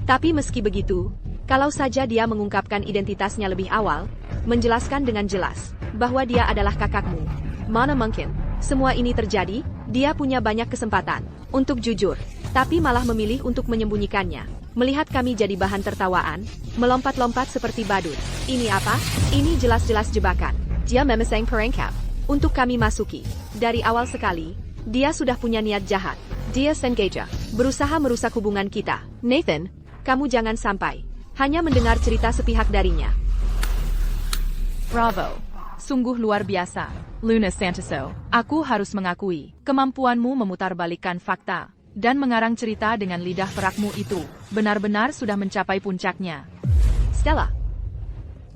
Tapi meski begitu, kalau saja dia mengungkapkan identitasnya lebih awal, menjelaskan dengan jelas bahwa dia adalah kakakmu. Mana mungkin semua ini terjadi? Dia punya banyak kesempatan untuk jujur, tapi malah memilih untuk menyembunyikannya. Melihat kami jadi bahan tertawaan, melompat-lompat seperti badut. Ini apa? Ini jelas-jelas jebakan. Dia memesan perangkap untuk kami masuki. Dari awal sekali, dia sudah punya niat jahat. Dia sengaja berusaha merusak hubungan kita. Nathan, kamu jangan sampai hanya mendengar cerita sepihak darinya. Bravo. Sungguh luar biasa. Luna Santoso, aku harus mengakui, kemampuanmu memutarbalikkan fakta dan mengarang cerita dengan lidah perakmu itu benar-benar sudah mencapai puncaknya. Stella,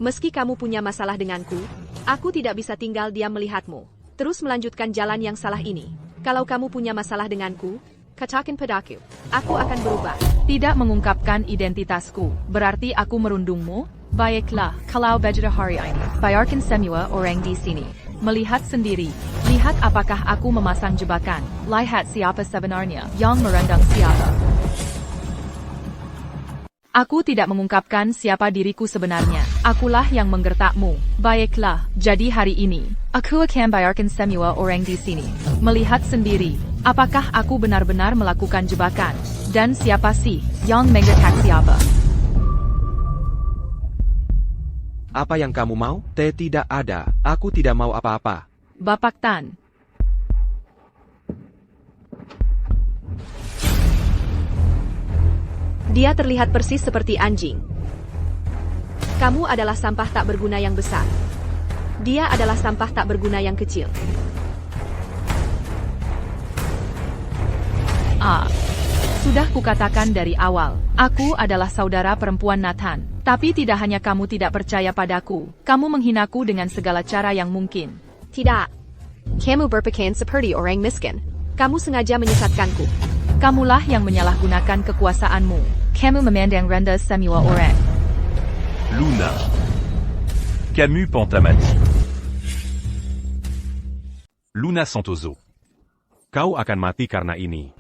meski kamu punya masalah denganku, aku tidak bisa tinggal diam melihatmu terus melanjutkan jalan yang salah ini. Kalau kamu punya masalah denganku, katakan padaku, aku akan berubah. Tidak mengungkapkan identitasku, berarti aku merundungmu? Baiklah, kalau begitu hari ini, biarkan semua orang di sini melihat sendiri. Lihat apakah aku memasang jebakan. Lihat siapa sebenarnya yang merendang siapa. Aku tidak mengungkapkan siapa diriku sebenarnya. Akulah yang menggertakmu. Baiklah, jadi hari ini, aku akan biarkan semua orang di sini melihat sendiri Apakah aku benar-benar melakukan jebakan? Dan siapa sih yang mengetak siapa? Apa yang kamu mau? Tidak ada. Aku tidak mau apa-apa. Bapak Tan. Dia terlihat persis seperti anjing. Kamu adalah sampah tak berguna yang besar. Dia adalah sampah tak berguna yang kecil. Sudah kukatakan dari awal, aku adalah saudara perempuan Nathan. Tapi tidak hanya kamu tidak percaya padaku, kamu menghinaku dengan segala cara yang mungkin. Tidak. Kamu berpakaian seperti orang miskin. Kamu sengaja menyesatkanku. Kamulah yang menyalahgunakan kekuasaanmu. Kamu memandang rendah semua orang. Luna. Camus Pentamati. Luna Santoso. Kau akan mati karena ini.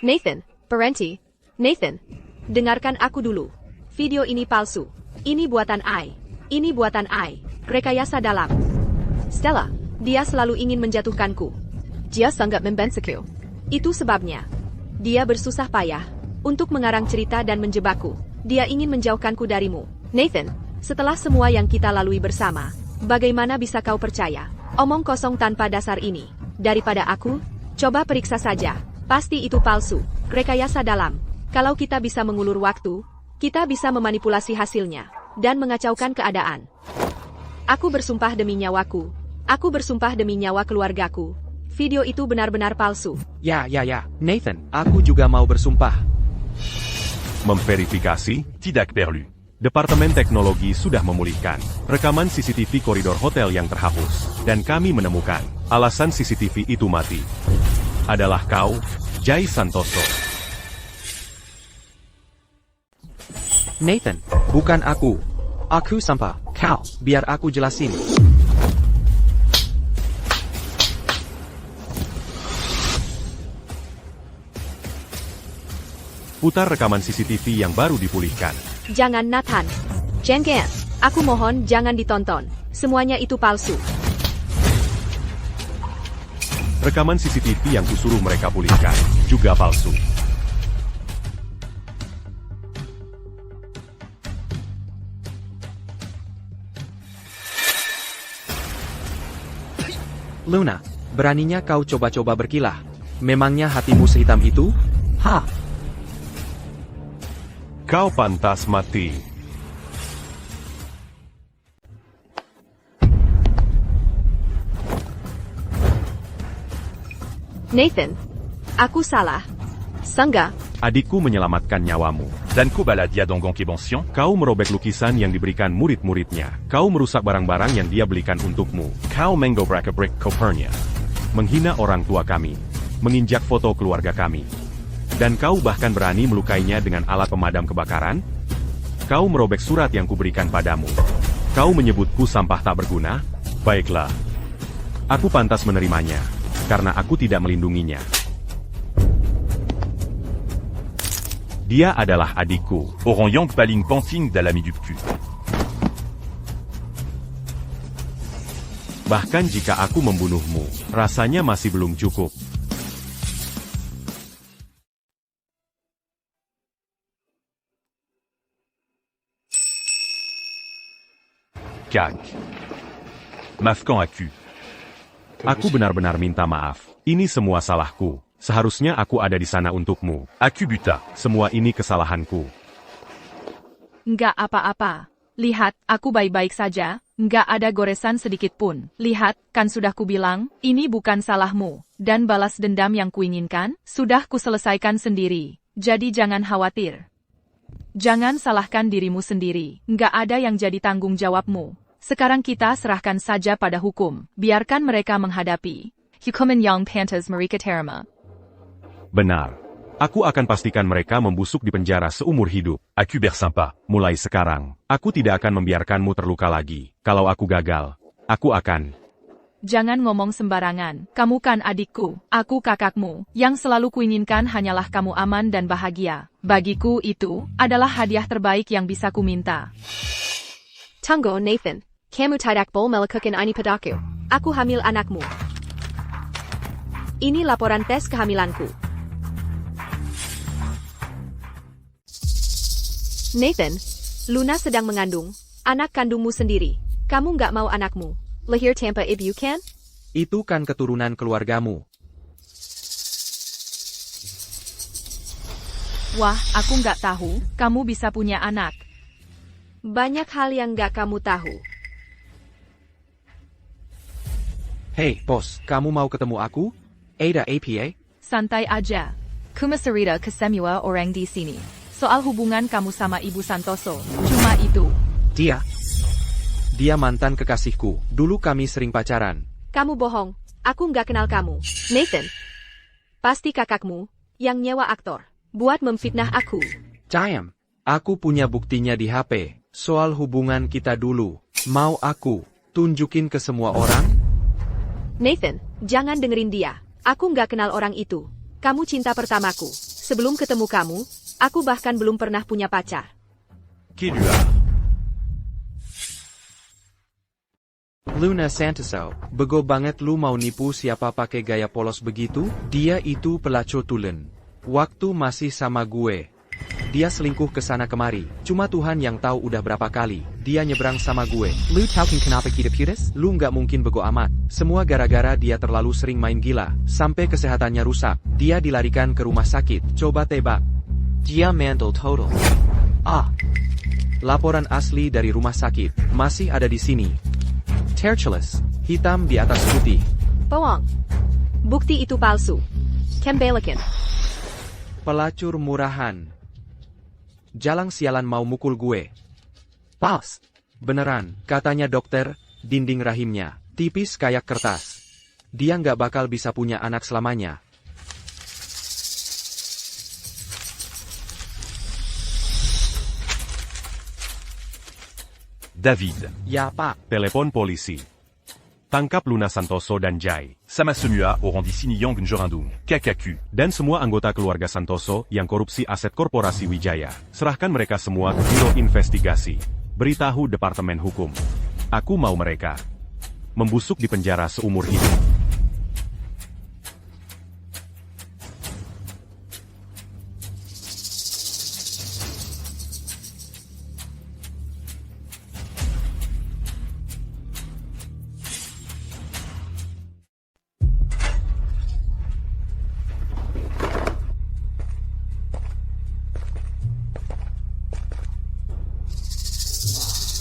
Nathan, berhenti. Nathan, dengarkan aku dulu. Video ini palsu. Ini buatan I. Ini buatan I. Rekayasa dalam. Stella, dia selalu ingin menjatuhkanku. Dia sangat membensiku. Itu sebabnya. Dia bersusah payah untuk mengarang cerita dan menjebakku. Dia ingin menjauhkanku darimu. Nathan, setelah semua yang kita lalui bersama, bagaimana bisa kau percaya? Omong kosong tanpa dasar ini. Daripada aku, coba periksa saja. Pasti itu palsu. Rekayasa dalam. Kalau kita bisa mengulur waktu, kita bisa memanipulasi hasilnya dan mengacaukan keadaan. Aku bersumpah demi nyawaku. Aku bersumpah demi nyawa keluargaku. Video itu benar-benar palsu. Ya. Nathan, aku juga mau bersumpah. Memverifikasi, Tidak perlu. Departemen Teknologi sudah memulihkan rekaman CCTV koridor hotel yang terhapus. Dan kami menemukan alasan CCTV itu mati. Adalah kau, Jai Santoso. Nathan, bukan aku. Aku sampah. Kau, biar aku jelasin. Putar rekaman CCTV yang baru dipulihkan. Jangan Nathan. Jangan. Aku mohon jangan ditonton. Semuanya itu palsu. Rekaman CCTV yang kusuruh mereka pulihkan juga palsu. Luna, beraninya kau coba-coba berkilah. Memangnya hatimu sehitam itu? Ha! Kau pantas mati. Nathan, aku salah. Sangga, Adikku menyelamatkan nyawamu. Danko Baladia Dongon Kebension. Kau merobek lukisan yang diberikan murid-muridnya. Kau merusak barang-barang yang dia belikan untukmu. Kau menggobrak-gebrak kopernya. Menghina orang tua kami. Menginjak foto keluarga kami. Dan kau bahkan berani melukainya dengan alat pemadam kebakaran? Kau merobek surat yang kuberikan padamu. Kau menyebutku sampah tak berguna? Baiklah. Aku pantas menerimanya. Karena aku tidak melindunginya. Dia adalah adikku. Oron Yang Paling Panting d'Alami du cul. Bahkan jika aku membunuhmu, rasanya masih belum cukup. CAC. Mafkan Aku. Aku benar-benar minta maaf. Ini semua salahku. Seharusnya aku ada di sana untukmu. Aku buta. Semua ini kesalahanku. Enggak apa-apa. Lihat, aku baik-baik saja. Enggak ada goresan sedikit pun. Lihat, kan sudah kubilang, ini bukan salahmu. Dan balas dendam yang kuinginkan, sudah kuselesaikan sendiri. Jadi jangan khawatir. Jangan salahkan dirimu sendiri. Enggak ada yang jadi tanggung jawabmu. Sekarang kita serahkan saja pada hukum. Biarkan mereka menghadapi. Hukuman yang pantas mereka terima. Benar. Aku akan pastikan mereka membusuk di penjara seumur hidup. Aku bersampa. Mulai sekarang, aku tidak akan membiarkanmu terluka lagi. Kalau aku gagal, aku akan... Jangan ngomong sembarangan. Kamu kan adikku, aku kakakmu. Yang selalu kuinginkan hanyalah kamu aman dan bahagia. Bagiku itu adalah hadiah terbaik yang bisa kuminta. Tunggu Nathan. Kamu tidak boleh melakukan ini padaku. Aku hamil anakmu. Ini laporan tes kehamilanku. Nathan, Luna sedang mengandung anak kandungmu sendiri. Kamu nggak mau anakmu lahir tanpa ibu kan? Itu kan keturunan keluargamu. Wah, aku nggak tahu, kamu bisa punya anak. Banyak hal yang nggak kamu tahu. Hei, bos, kamu mau ketemu aku? Ada APA? Santai aja. Kumasarita ke semua orang di sini. Soal hubungan kamu sama Ibu Santoso, cuma itu. Dia mantan kekasihku. Dulu kami sering pacaran. Kamu bohong. Aku nggak kenal kamu. Nathan, pasti kakakmu yang nyewa aktor buat memfitnah aku. Cayam, aku punya buktinya di HP. Soal hubungan kita dulu. Mau aku tunjukin ke semua orang? Nathan, jangan dengerin dia. Aku nggak kenal orang itu. Kamu cinta pertamaku. Sebelum ketemu kamu, aku bahkan belum pernah punya pacar. Qui lui a? Luna Santoso, bego banget lu mau nipu siapa pakai gaya polos begitu? Dia itu pelacur tulen. Waktu masih sama gue. Dia selingkuh ke sana kemari. Cuma Tuhan yang tahu udah berapa kali. Dia nyebrang sama gue. Lu tahu kenapa kita putus? Lu nggak mungkin bego amat. Semua gara-gara dia terlalu sering main gila. Sampai kesehatannya rusak. Dia dilarikan ke rumah sakit. Coba tebak. Dia mental total. Laporan asli dari rumah sakit. Masih ada di sini. Tertulis. Hitam di atas putih. Bohong. Bukti itu palsu. Kembalikan. Pelacur murahan. Jalang sialan mau mukul gue. Pas. Beneran, katanya dokter, dinding rahimnya, tipis kayak kertas. Dia nggak bakal bisa punya anak selamanya. David. Ya pak. Telepon polisi. Tangkap Luna Santoso dan Jai. Sama Semua auront dit Siniyong Njorandung. KKQ. Dan semua anggota keluarga Santoso yang korupsi aset korporasi Wijaya. Serahkan mereka semua ke Biro Investigasi. Beritahu Departemen Hukum. Aku mau mereka membusuk di penjara seumur hidup.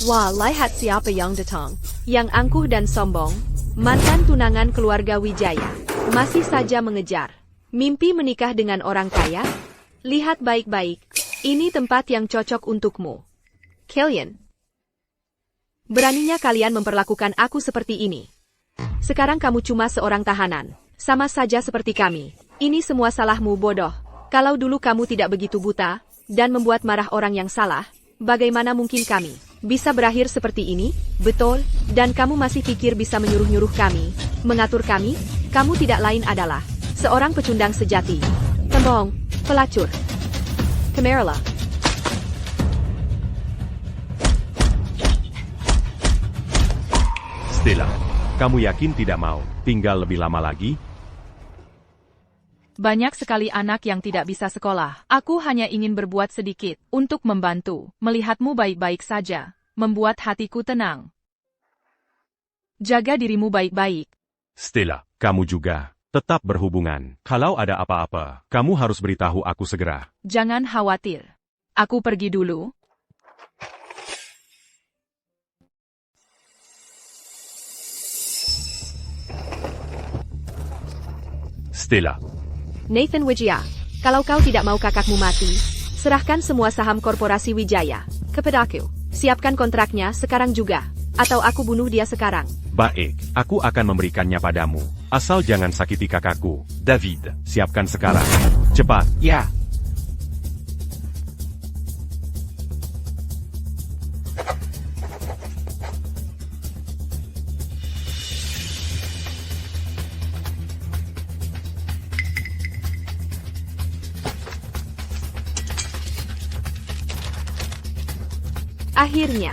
Wah, lihat siapa yang datang. Yang angkuh dan sombong. Mantan tunangan keluarga Wijaya. Masih saja mengejar mimpi menikah dengan orang kaya. Lihat baik-baik. Ini tempat yang cocok untukmu. Kalian. Beraninya kalian memperlakukan aku seperti ini. Sekarang kamu cuma seorang tahanan. Sama saja seperti kami. Ini semua salahmu, bodoh. Kalau dulu kamu tidak begitu buta dan membuat marah orang yang salah, bagaimana mungkin kami bisa berakhir seperti ini? Betul, dan kamu masih pikir bisa menyuruh-nyuruh kami, mengatur kami? Kamu tidak lain adalah seorang pecundang sejati. Pembohong, pelacur. Kameralah. Stella, kamu yakin tidak mau tinggal lebih lama lagi? Banyak sekali anak yang tidak bisa sekolah. Aku hanya ingin berbuat sedikit untuk membantu. Melihatmu baik-baik saja membuat hatiku tenang. Jaga dirimu baik-baik. Stella, kamu juga. Tetap berhubungan. Kalau ada apa-apa, kamu harus beritahu aku segera. Jangan khawatir. Aku pergi dulu. Stella. Nathan Wijaya, kalau kau tidak mau kakakmu mati, serahkan semua saham korporasi Wijaya kepadaku. Siapkan kontraknya sekarang juga, atau aku bunuh dia sekarang. Baik, aku akan memberikannya padamu. Asal jangan sakiti kakakku. David. Siapkan sekarang. Cepat. Ya. Akhirnya.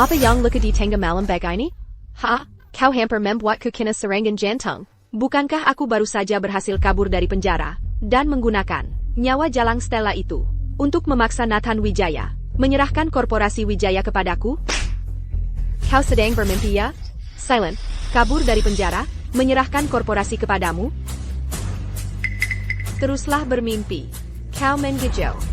Apa yang luka di tengah malam bagai ini? Ha? Kau hampir membuatku kena serangan jantung. Bukankah aku baru saja berhasil kabur dari penjara, dan menggunakan nyawa jalang Stella itu untuk memaksa Nathan Wijaya menyerahkan korporasi Wijaya kepadaku? Kau sedang bermimpi ya? Silent, kabur dari penjara, menyerahkan korporasi kepadamu? Teruslah bermimpi. Kau menggejau.